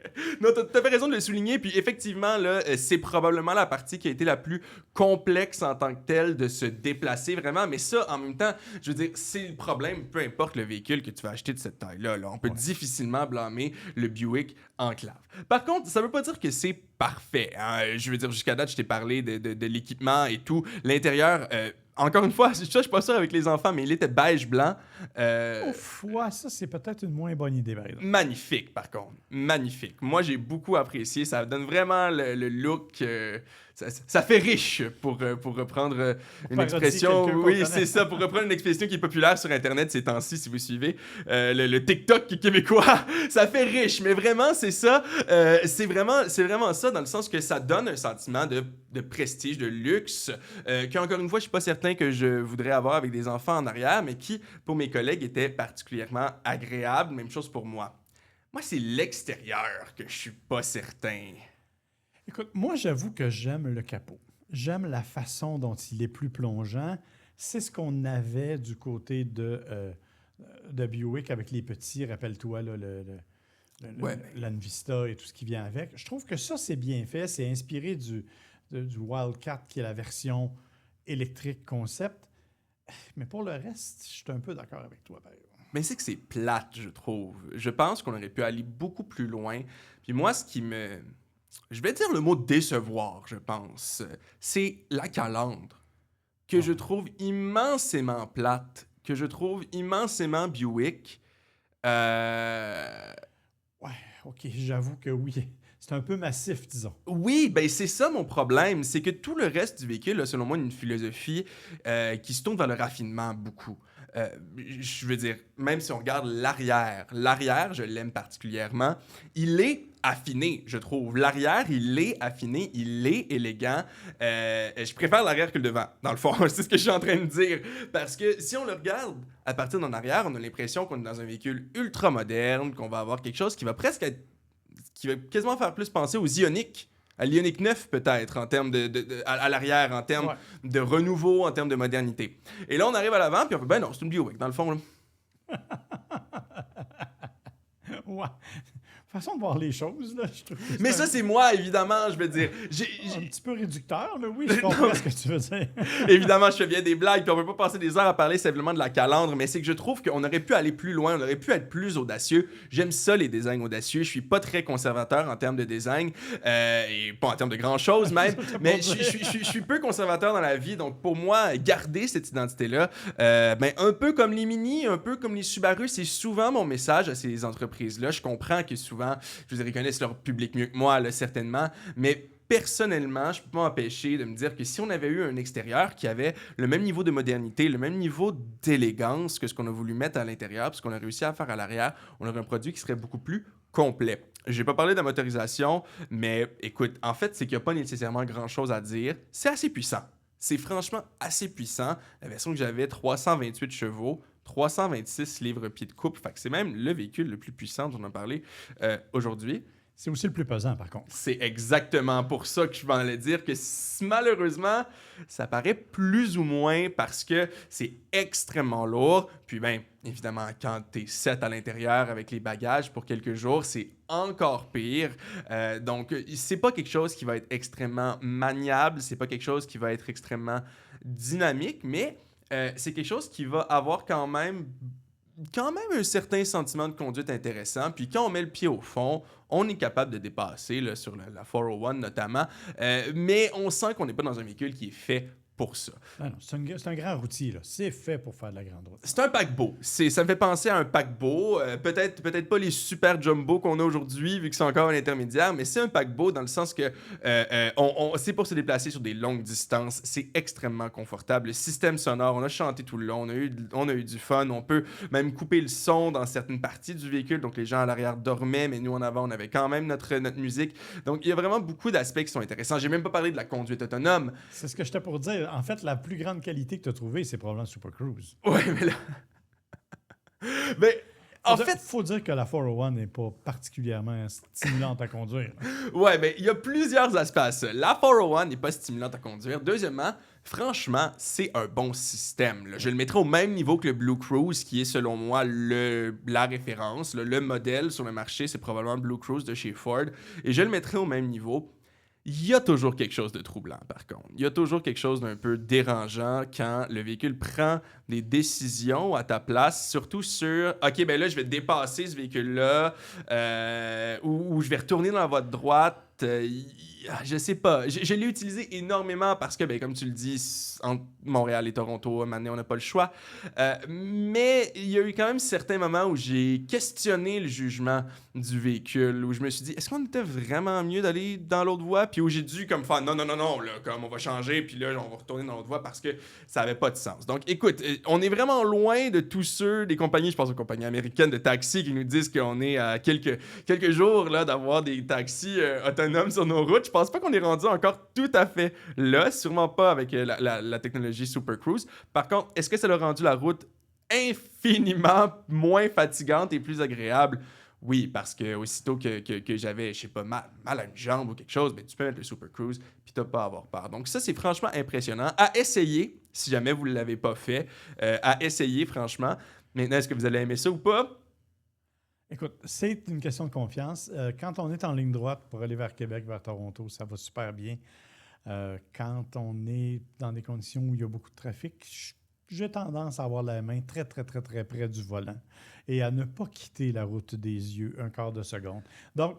Non, t'as fait raison de le souligner, puis effectivement, là, c'est probablement la partie qui a été la plus complexe en tant que telle de se déplacer vraiment, mais ça, en même temps, je veux dire, c'est le problème, peu importe le véhicule que tu vas acheter de cette taille-là, là. On peut difficilement blâmer le Buick Enclave. Par contre, ça veut pas dire que c'est parfait, hein? Je veux dire, jusqu'à date, je t'ai parlé de l'équipement et tout, l'intérieur... Encore une fois, je suis pas sûr avec les enfants, mais il était beige-blanc. Ouf, ouais, ça, c'est peut-être une moins bonne idée, par exemple. Magnifique, par contre. Magnifique. Moi, j'ai beaucoup apprécié. Ça donne vraiment le look... ça fait riche, pour reprendre une expression... Oui, c'est ça. Pour reprendre une expression qui est populaire sur Internet ces temps-ci, si vous suivez. Le TikTok québécois, ça fait riche. Mais vraiment, c'est ça. C'est vraiment ça, dans le sens que ça donne un sentiment de prestige, de luxe, qu'encore une fois, je suis pas certain que je voudrais avoir avec des enfants en arrière, mais qui, pour mes collègues, était particulièrement agréable. Même chose pour moi. Moi, c'est l'extérieur que je suis pas certain. Écoute, moi, j'avoue que j'aime le capot. J'aime la façon dont il est plus plongeant. C'est ce qu'on avait du côté de Buick avec les petits, rappelle-toi, là, l'Anvista et tout ce qui vient avec. Je trouve que ça, c'est bien fait. C'est inspiré du Wildcat, qui est la version électrique concept. Mais pour le reste, je suis un peu d'accord avec toi, par exemple. Mais c'est que c'est plate, je trouve. Je pense qu'on aurait pu aller beaucoup plus loin. Puis moi, ce qui me... Je vais dire le mot décevoir, je pense. C'est la calandre, que je trouve immensément plate, que je trouve immensément Buick. Ouais, OK, j'avoue que oui. C'est un peu massif, disons. Oui, ben c'est ça mon problème. C'est que tout le reste du véhicule a, selon moi, une philosophie qui se tourne vers le raffinement beaucoup. Je veux dire, même si on regarde l'arrière, je l'aime particulièrement, il est affiné, je trouve. L'arrière, il est affiné, il est élégant. Je préfère l'arrière que le devant, dans le fond. C'est ce que je suis en train de dire. Parce que si on le regarde à partir d'en arrière, on a l'impression qu'on est dans un véhicule ultra moderne, qu'on va avoir quelque chose qui va presque être... qui va quasiment faire plus penser aux Ioniq. À l'Ioniq 9 peut-être, en termes à l'arrière, en termes de renouveau, en termes de modernité. Et là, on arrive à l'avant, puis on fait, ben non, c'est une Buick, dans le fond. Là. Ouais. Façon de voir les choses, là, je trouve. Mais ça, c'est moi, évidemment, je veux dire. Un petit peu réducteur, là, oui, je comprends ce que tu veux dire. Évidemment, je fais bien des blagues, puis on peut pas passer des heures à parler simplement de la calandre, mais c'est que je trouve qu'on aurait pu aller plus loin, on aurait pu être plus audacieux. J'aime ça, les designs audacieux. Je suis pas très conservateur en termes de design, et pas en termes de grand-chose même, mais je suis peu conservateur dans la vie, donc pour moi, garder cette identité-là, ben, un peu comme les Mini, un peu comme les Subaru, c'est souvent mon message à ces entreprises-là. Je comprends que souvent, je veux dire, ils connaissent leur public mieux que moi, là, certainement, mais personnellement, je peux pas m'empêcher de me dire que si on avait eu un extérieur qui avait le même niveau de modernité, le même niveau d'élégance que ce qu'on a voulu mettre à l'intérieur, puis ce qu'on a réussi à faire à l'arrière, on aurait un produit qui serait beaucoup plus complet. J'ai pas parlé de la motorisation, mais écoute, en fait, c'est qu'il n'y a pas nécessairement grand-chose à dire. C'est assez puissant. C'est franchement assez puissant. La version que j'avais, 328 chevaux, 326 livres-pieds de couple. Fait que c'est même le véhicule le plus puissant dont on a parlé aujourd'hui. C'est aussi le plus pesant, par contre. C'est exactement pour ça que je m'en allais dire que malheureusement, ça paraît plus ou moins parce que c'est extrêmement lourd. Puis bien, évidemment, quand t'es 7 à l'intérieur avec les bagages pour quelques jours, c'est encore pire. Donc, c'est pas quelque chose qui va être extrêmement maniable, c'est pas quelque chose qui va être extrêmement dynamique, mais c'est quelque chose qui va avoir quand même quand même un certain sentiment de conduite intéressant. Puis quand on met le pied au fond, on est capable de dépasser là, sur la 401 notamment. Mais on sent qu'on n'est pas dans un véhicule qui est fait pour ça. Ah non, c'est un grand routier, là. C'est fait pour faire de la grande route. C'est un paquebot. Ça me fait penser à un paquebot. Peut-être pas les super jumbo qu'on a aujourd'hui, vu que c'est encore un intermédiaire, mais c'est un paquebot dans le sens que c'est pour se déplacer sur des longues distances. C'est extrêmement confortable. Le système sonore, on a chanté tout le long, on a eu du fun. On peut même couper le son dans certaines parties du véhicule. Donc les gens à l'arrière dormaient, mais nous en avant, on avait quand même notre musique. Donc il y a vraiment beaucoup d'aspects qui sont intéressants. J'ai même pas parlé de la conduite autonome. C'est ce que j'étais pour dire. En fait, la plus grande qualité que tu as trouvée, c'est probablement Super Cruise. Ouais, mais là... mais... Faut dire que la 401 n'est pas particulièrement stimulante à conduire. Ouais, mais il y a plusieurs aspects à ça. La 401 n'est pas stimulante à conduire. Deuxièmement, franchement, c'est un bon système. Là. Je le mettrais au même niveau que le Blue Cruise, qui est selon moi la référence, le modèle sur le marché, c'est probablement le Blue Cruise de chez Ford. Et je le mettrais au même niveau. Il y a toujours quelque chose de troublant, par contre. Il y a toujours quelque chose d'un peu dérangeant quand le véhicule prend des décisions à ta place, surtout sur « OK, ben là, je vais dépasser ce véhicule-là ou je vais retourner dans la voie de droite. Je sais pas. Je l'ai utilisé énormément parce que, ben, comme tu le dis, entre Montréal et Toronto, à un moment donné, on n'a pas le choix. Mais il y a eu quand même certains moments où j'ai questionné le jugement du véhicule, où je me suis dit, est-ce qu'on était vraiment mieux d'aller dans l'autre voie? Puis où j'ai dû comme faire, non, là, comme on va changer, puis là, on va retourner dans l'autre voie parce que ça avait pas de sens. Donc, écoute, on est vraiment loin de tous ceux des compagnies, je pense aux compagnies américaines de taxis qui nous disent qu'on est à quelques jours là, d'avoir des taxis autonomes sur nos routes. Je pense pas qu'on est rendu encore tout à fait là, sûrement pas avec la technologie Super Cruise. Par contre, est-ce que ça a rendu la route infiniment moins fatigante et plus agréable? Oui, parce que aussitôt que j'avais, je sais pas, mal à une jambe ou quelque chose, ben, tu peux mettre le Super Cruise puis t'as pas à avoir peur. Donc ça, c'est franchement impressionnant. À essayer, si jamais vous ne l'avez pas fait, à essayer, franchement. Maintenant, est-ce que vous allez aimer ça ou pas? Écoute, c'est une question de confiance. Quand on est en ligne droite pour aller vers Québec, vers Toronto, ça va super bien. Quand on est dans des conditions où il y a beaucoup de trafic, j'ai tendance à avoir la main très, très, très, très près du volant et à ne pas quitter la route des yeux un quart de seconde. Donc,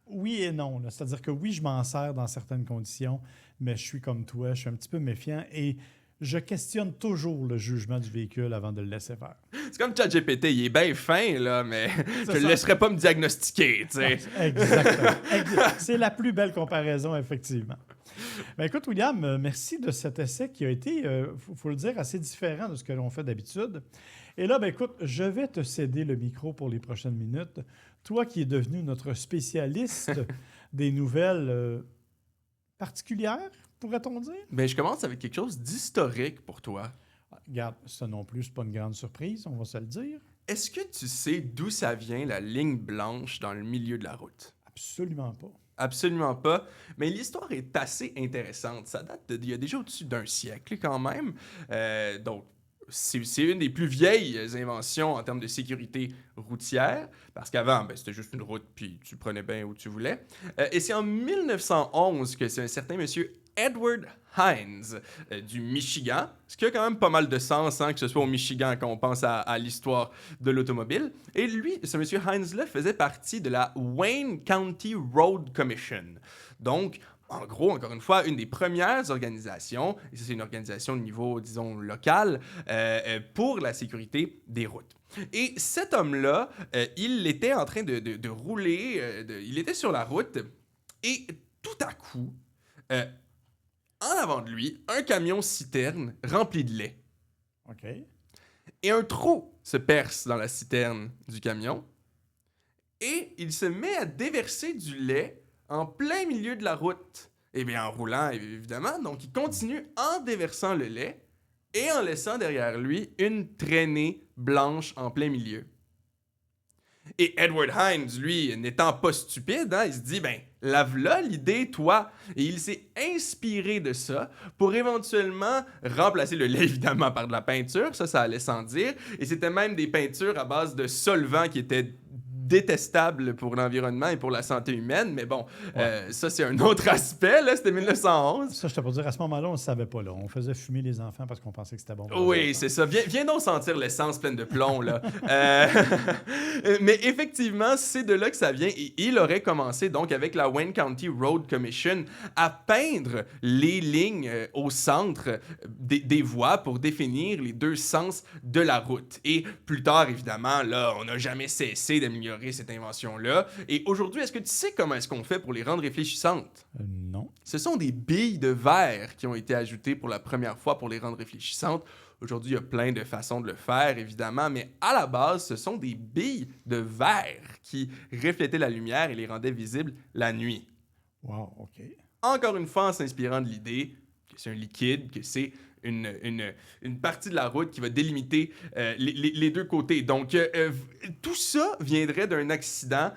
oui et non. Là. C'est-à-dire que oui, je m'en sers dans certaines conditions, mais je suis comme toi, je suis un petit peu méfiant et je questionne toujours le jugement du véhicule avant de le laisser faire. C'est comme ChatGPT, il est bien fin, là, mais je ne le laisserais pas me diagnostiquer, tu sais. Exactement. C'est la plus belle comparaison, effectivement. Ben, écoute, William, merci de cet essai qui a été, faut le dire, assez différent de ce que l'on fait d'habitude. Et là, ben, écoute, je vais te céder le micro pour les prochaines minutes. Toi qui es devenu notre spécialiste des nouvelles particulières, pourrait-on dire? Ben, je commence avec quelque chose d'historique pour toi. Regarde, ça non plus, c'est pas une grande surprise, on va se le dire. Est-ce que tu sais d'où ça vient, la ligne blanche dans le milieu de la route? Absolument pas. Absolument pas. Mais l'histoire est assez intéressante. Ça date d'il y a déjà au-dessus d'un siècle quand même. Donc, c'est une des plus vieilles inventions en termes de sécurité routière, parce qu'avant, ben, c'était juste une route, puis tu prenais bien où tu voulais. Et c'est en 1911 que c'est un certain monsieur Edward Hines du Michigan, ce qui a quand même pas mal de sens, hein, que ce soit au Michigan quand on pense à l'histoire de l'automobile. Et lui, ce monsieur Hines-là faisait partie de la Wayne County Road Commission. Donc, en gros, encore une fois, une des premières organisations, et ça c'est une organisation de niveau, disons, local, pour la sécurité des routes. Et cet homme-là, il était en train de rouler, il était sur la route, et tout à coup, en avant de lui, un camion-citerne rempli de lait. OK. Et un trou se perce dans la citerne du camion, et il se met à déverser du lait en plein milieu de la route. Eh bien, en roulant, évidemment. Donc, il continue en déversant le lait et en laissant derrière lui une traînée blanche en plein milieu. Et Edward Hines, lui, n'étant pas stupide, hein, il se dit, ben, lave-là l'idée, toi. Et il s'est inspiré de ça pour éventuellement remplacer le lait, évidemment, par de la peinture. Ça allait sans dire. Et c'était même des peintures à base de solvants qui étaient détestable pour l'environnement et pour la santé humaine. Mais bon, ça, c'est un autre aspect. Là, c'était 1911. Ça, je te peux dire, à ce moment-là, on ne savait pas. Là. On faisait fumer les enfants parce qu'on pensait que c'était bon pour Oui, c'est ça. Viens donc sentir l'essence pleine de plomb, là. Mais effectivement, c'est de là que ça vient. Et il aurait commencé, donc, avec la Wayne County Road Commission, à peindre les lignes au centre des voies pour définir les deux sens de la route. Et plus tard, évidemment, là, on n'a jamais cessé d'améliorer cette invention-là. Et aujourd'hui, est-ce que tu sais comment est-ce qu'on fait pour les rendre réfléchissantes? Non. Ce sont des billes de verre qui ont été ajoutées pour la première fois pour les rendre réfléchissantes. Aujourd'hui, il y a plein de façons de le faire, évidemment, mais à la base, ce sont des billes de verre qui reflétaient la lumière et les rendaient visibles la nuit. Wow, OK. Encore une fois, en s'inspirant de l'idée que c'est un liquide, que c'est une partie de la route qui va délimiter les deux côtés. Donc, tout ça viendrait d'un accident.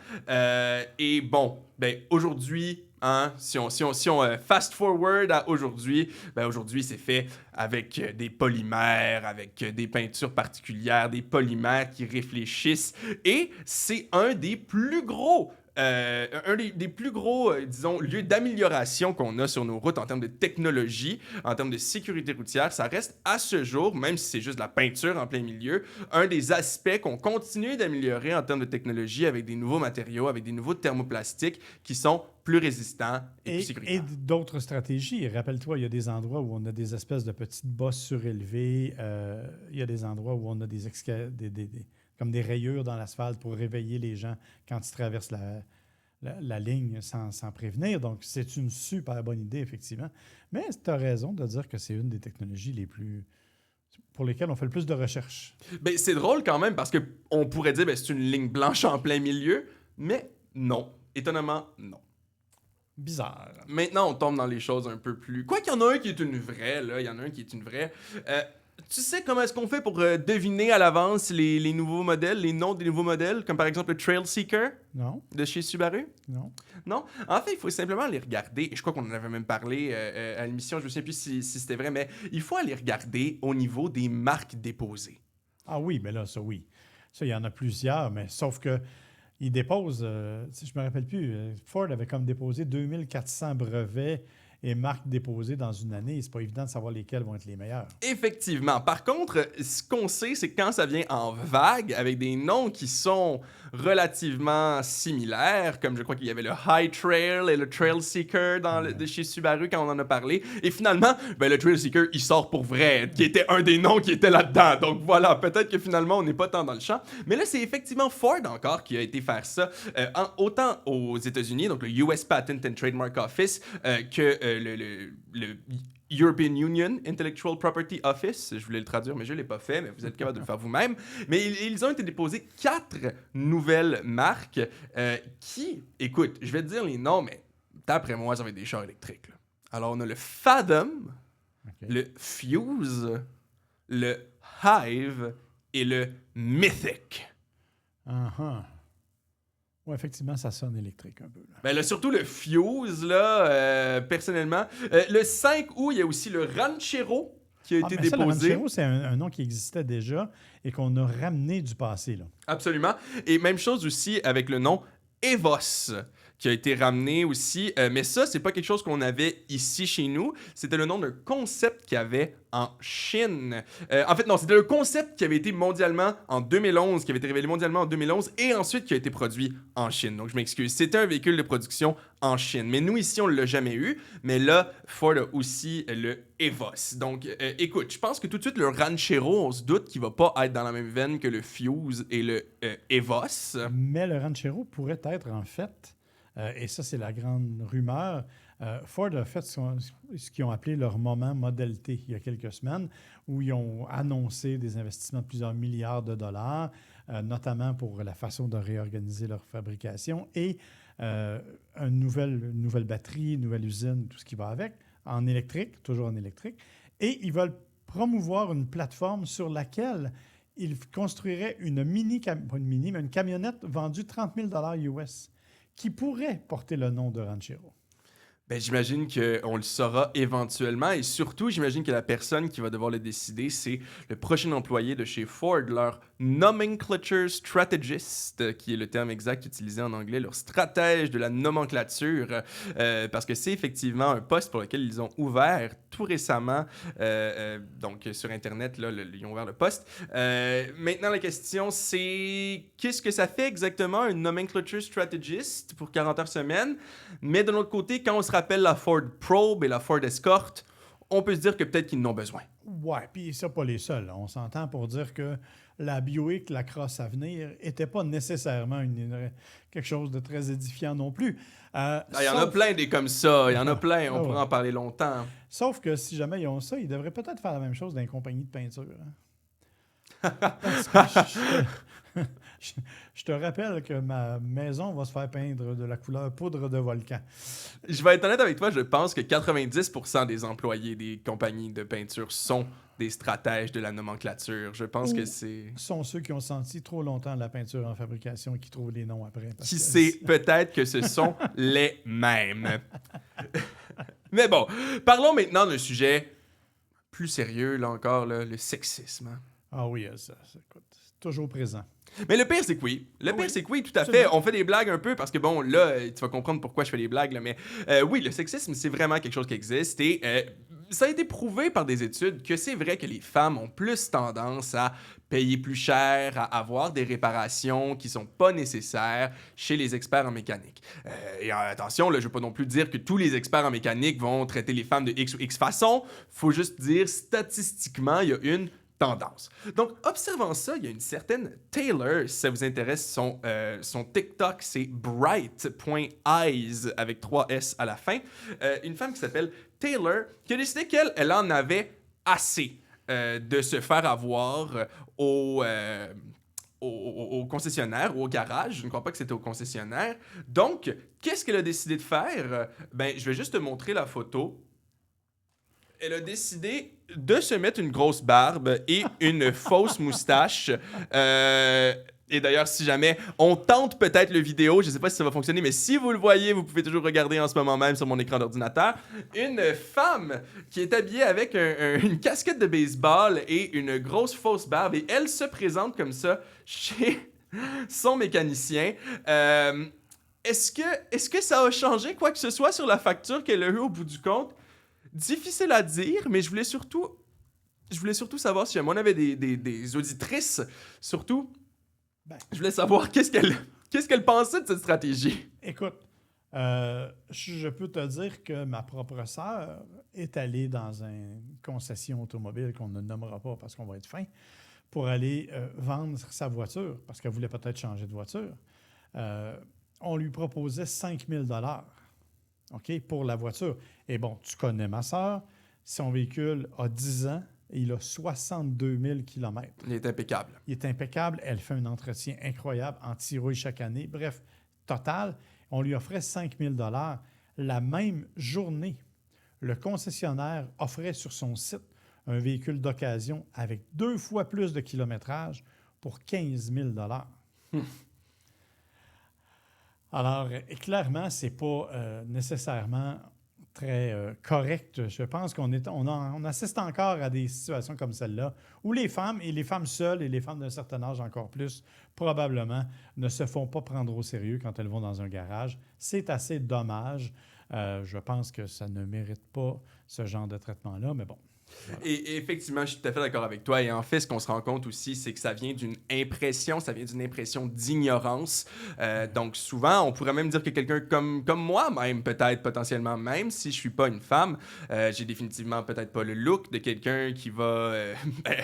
Et bon, ben aujourd'hui, hein, si on fast forward à aujourd'hui, ben aujourd'hui, c'est fait avec des polymères, avec des peintures particulières, des polymères qui réfléchissent. Et c'est un des plus gros des plus gros, disons, lieux d'amélioration qu'on a sur nos routes en termes de technologie, en termes de sécurité routière. Ça reste à ce jour, même si c'est juste de la peinture en plein milieu, un des aspects qu'on continue d'améliorer en termes de technologie avec des nouveaux matériaux, avec des nouveaux thermoplastiques qui sont plus résistants et plus sécuritaires. Et d'autres stratégies. Rappelle-toi, il y a des endroits où on a des espèces de petites bosses surélevées. Il y a des endroits où on a comme des rayures dans l'asphalte pour réveiller les gens quand ils traversent la ligne sans prévenir. Donc, c'est une super bonne idée, effectivement. Mais tu as raison de dire que c'est une des technologies pour lesquelles on fait le plus de recherche. Ben, c'est drôle quand même parce qu'on pourrait dire que c'est une ligne blanche en plein milieu, mais non. Étonnamment, non. Bizarre. Maintenant, on tombe dans les choses un peu plus... Quoi qu'il y en a un qui est une vraie, là. Il y en a un qui est une vraie. Tu sais comment est-ce qu'on fait pour deviner à l'avance les nouveaux modèles, les noms des nouveaux modèles, comme par exemple le Trail Seeker de chez Subaru? Non. Non? En fait, il faut simplement les regarder. Et je crois qu'on en avait même parlé à l'émission, je ne sais plus si c'était vrai, mais il faut aller regarder au niveau des marques déposées. Ah oui, mais là, ça, oui. Ça, il y en a plusieurs, mais sauf que ils déposent, si je me rappelle plus, Ford avait comme déposé 2400 brevets et marques déposées dans une année. C'est pas évident de savoir lesquelles vont être les meilleures. Effectivement. Par contre, ce qu'on sait, c'est que quand ça vient en vague, avec des noms qui sont relativement similaires, comme je crois qu'il y avait le High Trail et le Trail Seeker de chez Subaru quand on en a parlé, et finalement, ben, le Trail Seeker, il sort pour vrai, qui était un des noms qui était là-dedans. Donc voilà, peut-être que finalement, on n'est pas tant dans le champ. Mais là, c'est effectivement Ford encore qui a été faire ça, autant aux États-Unis, donc le US Patent and Trademark Office, que le European Union Intellectual Property Office. Je voulais le traduire, mais je ne l'ai pas fait, mais vous êtes capable de le faire vous-même. Mais ils ont été déposés 4 nouvelles marques qui, écoute, je vais te dire les noms, mais d'après moi, ça va être des chars électriques. Là. Alors, on a le Fathom, le Fuse, le Hive et le Mythic. Uh-huh. Oui, effectivement, ça sonne électrique un peu. Là. Ben là, surtout le Fuse, là, personnellement. Le 5 août, il y a aussi le Ranchero qui a été déposé. Le Ranchero, c'est un nom qui existait déjà et qu'on a ramené du passé. Là. Absolument. Et même chose aussi avec le nom Evos, qui a été ramené aussi. Mais ça, c'est pas quelque chose qu'on avait ici chez nous. C'était le nom d'un concept qu'il y avait en Chine. En fait, non, c'était le concept qui avait été mondialement en 2011, qui avait été révélé mondialement en 2011 et ensuite qui a été produit en Chine. Donc, je m'excuse. C'était un véhicule de production en Chine. Mais nous, ici, on l'a jamais eu. Mais là, Ford a aussi le Evos. Donc, écoute, je pense que tout de suite, le Ranchero, on se doute qu'il va pas être dans la même veine que le Fuse et le Evos. Mais le Ranchero pourrait être, en fait... et ça, c'est la grande rumeur. Ford a fait ce qu'ils ont appelé leur moment Model T il y a quelques semaines, où ils ont annoncé des investissements de plusieurs milliards de dollars, notamment pour la façon de réorganiser leur fabrication et une nouvelle batterie, une nouvelle usine, tout ce qui va avec, en électrique, toujours en électrique. Et ils veulent promouvoir une plateforme sur laquelle ils construiraient une camionnette vendue 30 000 $ US qui pourrait porter le nom de Ranchero. Ben, j'imagine qu'on le saura éventuellement et surtout, j'imagine que la personne qui va devoir le décider, c'est le prochain employé de chez Ford, leur nomenclature strategist, qui est le terme exact utilisé en anglais, leur stratège de la nomenclature, parce que c'est effectivement un poste pour lequel ils ont ouvert tout récemment, donc sur Internet, là, ils ont ouvert le poste. Maintenant, la question, c'est qu'est-ce que ça fait exactement un nomenclature strategist pour 40 heures semaine? Mais de l'autre côté, quand on se rappelle la Ford Probe et la Ford Escort, on peut se dire que peut-être qu'ils en ont besoin. Ouais, puis ça, pas les seuls. Là. On s'entend pour dire que la Buick, la Cross à venir, n'était pas nécessairement quelque chose de très édifiant non plus. Il y en a plein des comme ça, il y en a plein, on pourrait en parler longtemps. Sauf que si jamais ils ont ça, ils devraient peut-être faire la même chose dans les compagnies de peinture. Hein? Parce que je te rappelle que ma maison va se faire peindre de la couleur poudre de volcan. Je vais être honnête avec toi, je pense que 90% des employés des compagnies de peinture sont des stratèges de la nomenclature. Je pense que c'est... sont ceux qui ont senti trop longtemps la peinture en fabrication et qui trouvent les noms après. Qui sait, peut-être que ce sont les mêmes. Mais bon, parlons maintenant d'un sujet plus sérieux, là encore, là, le sexisme. Ah oui, ça écoute, c'est toujours présent. Mais le pire, c'est que oui. Le pire, c'est que oui, tout à fait. On fait des blagues un peu parce que, bon, là, tu vas comprendre pourquoi je fais des blagues, là, mais oui, le sexisme, c'est vraiment quelque chose qui existe et ça a été prouvé par des études que c'est vrai que les femmes ont plus tendance à payer plus cher, à avoir des réparations qui sont pas nécessaires chez les experts en mécanique. Et attention, là, je veux pas non plus dire que tous les experts en mécanique vont traiter les femmes de X ou X façon. Faut juste dire, statistiquement, il y a une tendance. Donc, observant ça, il y a une certaine Taylor, si ça vous intéresse, son TikTok, c'est bright.eyes avec 3 S à la fin. Une femme qui s'appelle Taylor, qui a décidé qu'elle en avait assez de se faire avoir au concessionnaire ou au garage. Je ne crois pas que c'était au concessionnaire. Donc, qu'est-ce qu'elle a décidé de faire? Ben, je vais juste te montrer la photo. Elle a décidé de se mettre une grosse barbe et une fausse moustache. Et d'ailleurs, si jamais on tente peut-être le vidéo, je ne sais pas si ça va fonctionner, mais si vous le voyez, vous pouvez toujours regarder en ce moment même sur mon écran d'ordinateur. Une femme qui est habillée avec une casquette de baseball et une grosse fausse barbe. Et elle se présente comme ça chez son mécanicien. Est-ce que ça a changé quoi que ce soit sur la facture qu'elle a eue au bout du compte? Difficile à dire, mais je voulais surtout savoir si jamais on avait des auditrices, surtout. Je voulais savoir qu'est-ce qu'elle pensait de cette stratégie. Écoute, je peux te dire que ma propre sœur est allée dans une concession automobile qu'on ne nommera pas parce qu'on va être fin, pour aller vendre sa voiture, parce qu'elle voulait peut-être changer de voiture. On lui proposait 5 000 $ OK, pour la voiture. Et bon, tu connais ma sœur, son véhicule a 10 ans et il a 62 000 km. Il est impeccable. Il est impeccable. Elle fait un entretien incroyable, anti-rouille chaque année. Bref, total, on lui offrait 5 000 $ la même journée. Le concessionnaire offrait sur son site un véhicule d'occasion avec 2 fois plus de kilométrage pour 15 000 $. Alors, clairement, ce n'est pas nécessairement très correct. Je pense qu'on assiste encore à des situations comme celle-là où les femmes, et les femmes seules et les femmes d'un certain âge encore plus, probablement, ne se font pas prendre au sérieux quand elles vont dans un garage. C'est assez dommage. Je pense que ça ne mérite pas ce genre de traitement-là, mais bon. Voilà. Et effectivement, je suis tout à fait d'accord avec toi. Et en fait, ce qu'on se rend compte aussi, c'est que ça vient d'une impression d'ignorance. Donc souvent, on pourrait même dire que quelqu'un comme moi, même peut-être potentiellement, même si je suis pas une femme, j'ai définitivement peut-être pas le look de quelqu'un qui va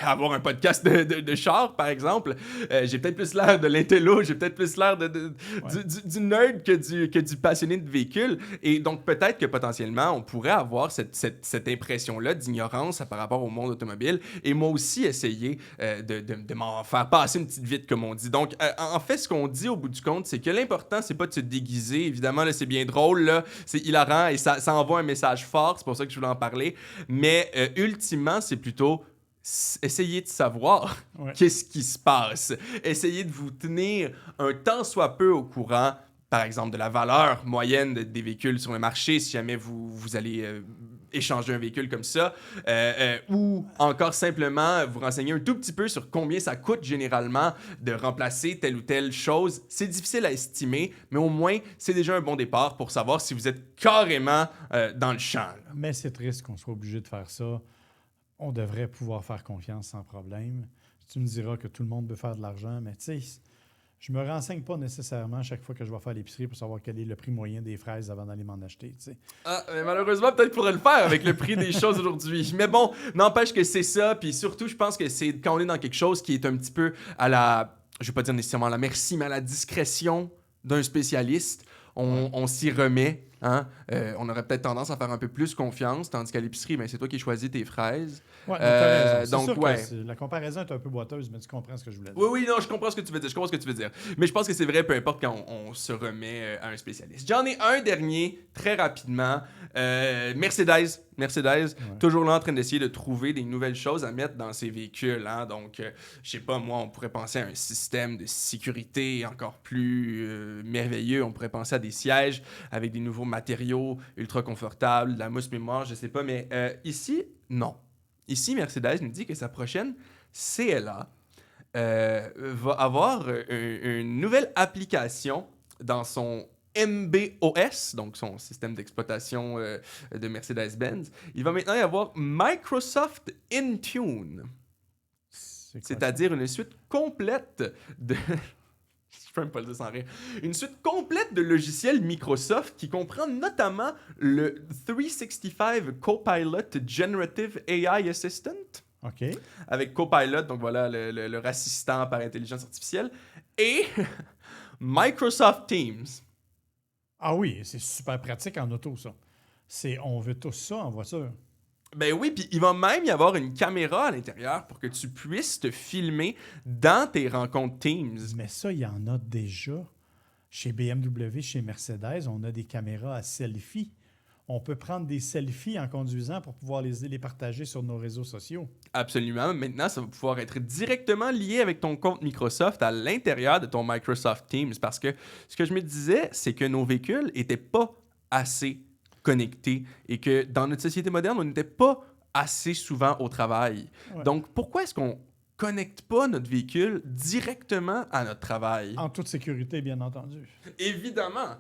avoir un podcast de char, par exemple. J'ai peut-être plus l'air de l'intello, j'ai peut-être plus l'air du nerd que du passionné de véhicule. Et donc peut-être que potentiellement, on pourrait avoir cette impression-là d'ignorance par rapport au monde automobile, et moi aussi essayer de m'en faire passer une petite vite, comme on dit. Donc, en fait, ce qu'on dit au bout du compte, c'est que l'important, c'est pas de se déguiser. Évidemment, là, c'est bien drôle, là, c'est hilarant, et ça envoie un message fort, c'est pour ça que je voulais en parler, mais ultimement, c'est plutôt essayer de savoir qu'est-ce qui se passe. Essayez de vous tenir un tant soit peu au courant par exemple, de la valeur moyenne des véhicules sur le marché, si jamais vous allez échanger un véhicule comme ça, ou encore simplement vous renseigner un tout petit peu sur combien ça coûte généralement de remplacer telle ou telle chose. C'est difficile à estimer, mais au moins, c'est déjà un bon départ pour savoir si vous êtes carrément dans le champ. Là. Mais c'est triste qu'on soit obligé de faire ça. On devrait pouvoir faire confiance sans problème. Tu me diras que tout le monde veut faire de l'argent, mais tu sais, je me renseigne pas nécessairement chaque fois que je vais faire l'épicerie pour savoir quel est le prix moyen des fraises avant d'aller m'en acheter. Tu sais. Ah, mais malheureusement, peut-être qu'il faudrait le faire avec le prix des choses aujourd'hui. Mais bon, n'empêche que c'est ça. Puis surtout, je pense que c'est quand on est dans quelque chose qui est un petit peu à la, je vais pas dire nécessairement à la merci, mais à la discrétion d'un spécialiste, on s'y remet. Hein? On aurait peut-être tendance à faire un peu plus confiance, tandis qu'à l'épicerie, ben, c'est toi qui choisis tes fraises. Ouais, t'as raison. Donc, c'est sûr ouais. que la comparaison est un peu boiteuse, mais tu comprends ce que je voulais dire. Oui, non, je comprends ce que tu veux dire. Je comprends ce que tu veux dire. Mais je pense que c'est vrai, peu importe quand on se remet à un spécialiste. J'en ai un dernier, très rapidement. Mercedes, toujours là en train d'essayer de trouver des nouvelles choses à mettre dans ses véhicules. Hein? Donc, je sais pas, moi, on pourrait penser à un système de sécurité encore plus merveilleux. On pourrait penser à des sièges avec des nouveaux matériaux ultra confortables, de la mousse mémoire, je sais pas. Mais ici, non. Ici, Mercedes nous dit que sa prochaine CLA va avoir une nouvelle application dans son MBOS, donc son système d'exploitation de Mercedes-Benz. Il va maintenant y avoir Microsoft Intune, c'est-à-dire une suite complète de... Je peux même pas le dire sans rire. Une suite complète de logiciels Microsoft qui comprend notamment le 365 Copilot Generative AI Assistant. OK. Avec Copilot, donc voilà, leur assistant par intelligence artificielle. Et Microsoft Teams. Ah oui, c'est super pratique en auto, ça. On veut tous ça en voiture. Ben oui, puis il va même y avoir une caméra à l'intérieur pour que tu puisses te filmer dans tes rencontres Teams. Mais ça, il y en a déjà. Chez BMW, chez Mercedes, on a des caméras à selfie. On peut prendre des selfies en conduisant pour pouvoir les partager sur nos réseaux sociaux. Absolument. Maintenant, ça va pouvoir être directement lié avec ton compte Microsoft à l'intérieur de ton Microsoft Teams. Parce que ce que je me disais, c'est que nos véhicules n'étaient pas assez connectés et que dans notre société moderne, on n'était pas assez souvent au travail. Ouais. Donc, pourquoi est-ce qu'on connecte pas notre véhicule directement à notre travail? En toute sécurité, bien entendu. Évidemment.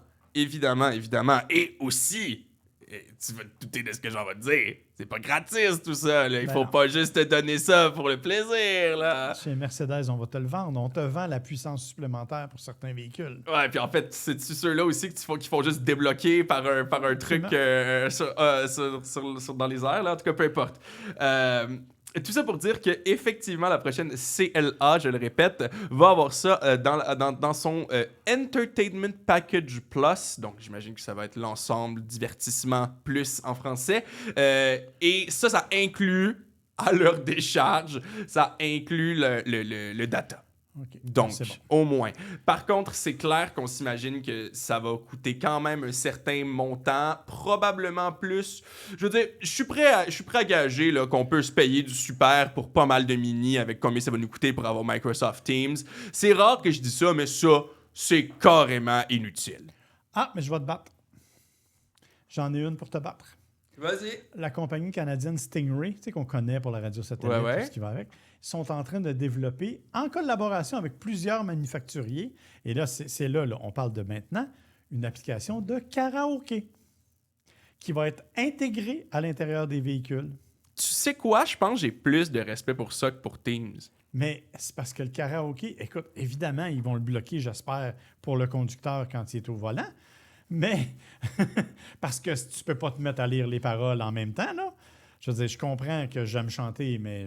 Et aussi, tu vas te douter de ce que j'en vais te dire. C'est pas gratis tout ça. Là. Il faut pas juste te donner ça pour le plaisir. Là. Chez Mercedes, on va te le vendre. On te vend la puissance supplémentaire pour certains véhicules. Ouais, puis en fait, c'est ceux-là aussi qu'il faut juste débloquer par un truc dans les airs. Là. En tout cas, peu importe. Tout ça pour dire que effectivement la prochaine CLA, je le répète, va avoir ça dans son Entertainment Package Plus. Donc, j'imagine que ça va être l'ensemble divertissement plus en français. Et ça inclut, à leur décharge, ça inclut le data. Okay. Donc, bon. au moins. Par contre, c'est clair qu'on s'imagine que ça va coûter quand même un certain montant, probablement plus. Je veux dire, je suis prêt à gager là, qu'on peut se payer du super pour pas mal de mini avec combien ça va nous coûter pour avoir Microsoft Teams. C'est rare que je dis ça, mais ça, c'est carrément inutile. Ah, mais je vais te battre. J'en ai une pour te battre. Vas-y. La compagnie canadienne Stingray, tu sais, qu'on connaît pour la radio satellite, tout ce qui va avec, sont en train de développer, en collaboration avec plusieurs manufacturiers, et là, c'est là, on parle de maintenant, une application de karaoké qui va être intégrée à l'intérieur des véhicules. Tu sais quoi? Je pense que j'ai plus de respect pour ça que pour Teams. Mais c'est parce que le karaoké, écoute, évidemment, ils vont le bloquer, j'espère, pour le conducteur quand il est au volant. Mais, parce que tu peux pas te mettre à lire les paroles en même temps, là. Je veux dire, je comprends que j'aime chanter, mais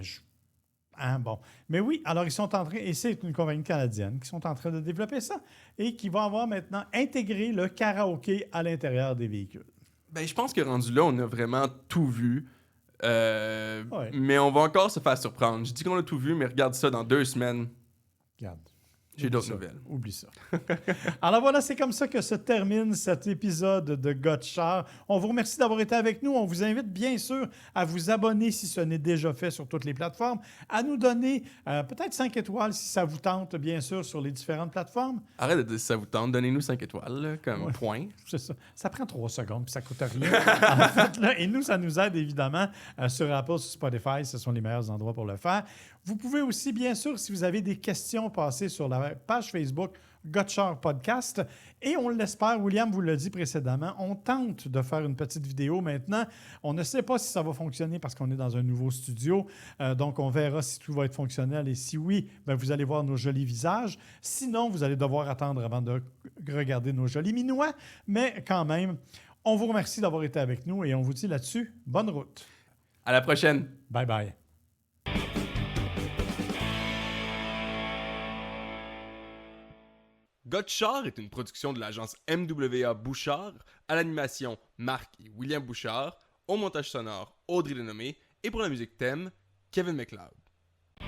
bon. Mais oui, alors ils sont en train, et c'est une compagnie canadienne, qui sont en train de développer ça et qui va avoir maintenant intégré le karaoké à l'intérieur des véhicules. Ben, je pense que rendu là, on a vraiment tout vu. Ouais. Mais on va encore se faire surprendre. Je dis qu'on a tout vu, mais regarde ça dans 2 semaines. Regarde. J'ai d'autres nouvelles. Oublie ça. Alors voilà, c'est comme ça que se termine cet épisode de Gotchard. On vous remercie d'avoir été avec nous. On vous invite bien sûr à vous abonner si ce n'est déjà fait sur toutes les plateformes, à nous donner peut-être 5 étoiles si ça vous tente, bien sûr, sur les différentes plateformes. Arrête de dire si ça vous tente, donnez-nous 5 étoiles, là, comme point. C'est ça. Ça prend 3 secondes, puis ça coûte rien. En fait, là, et nous, ça nous aide évidemment sur Apple, sur Spotify. Ce sont les meilleurs endroits pour le faire. Vous pouvez aussi, bien sûr, si vous avez des questions, passer sur la page Facebook Gotchard Podcast. Et on l'espère, William vous l'a dit précédemment, on tente de faire une petite vidéo maintenant. On ne sait pas si ça va fonctionner parce qu'on est dans un nouveau studio. Donc, on verra si tout va être fonctionnel. Et si oui, bien, vous allez voir nos jolis visages. Sinon, vous allez devoir attendre avant de regarder nos jolis minois. Mais quand même, on vous remercie d'avoir été avec nous et on vous dit là-dessus, bonne route. À la prochaine. Bye bye. Gotchard est une production de l'agence MWA Bouchard, à l'animation Marc et William Bouchard, au montage sonore Audrey Denomé et pour la musique thème Kevin MacLeod.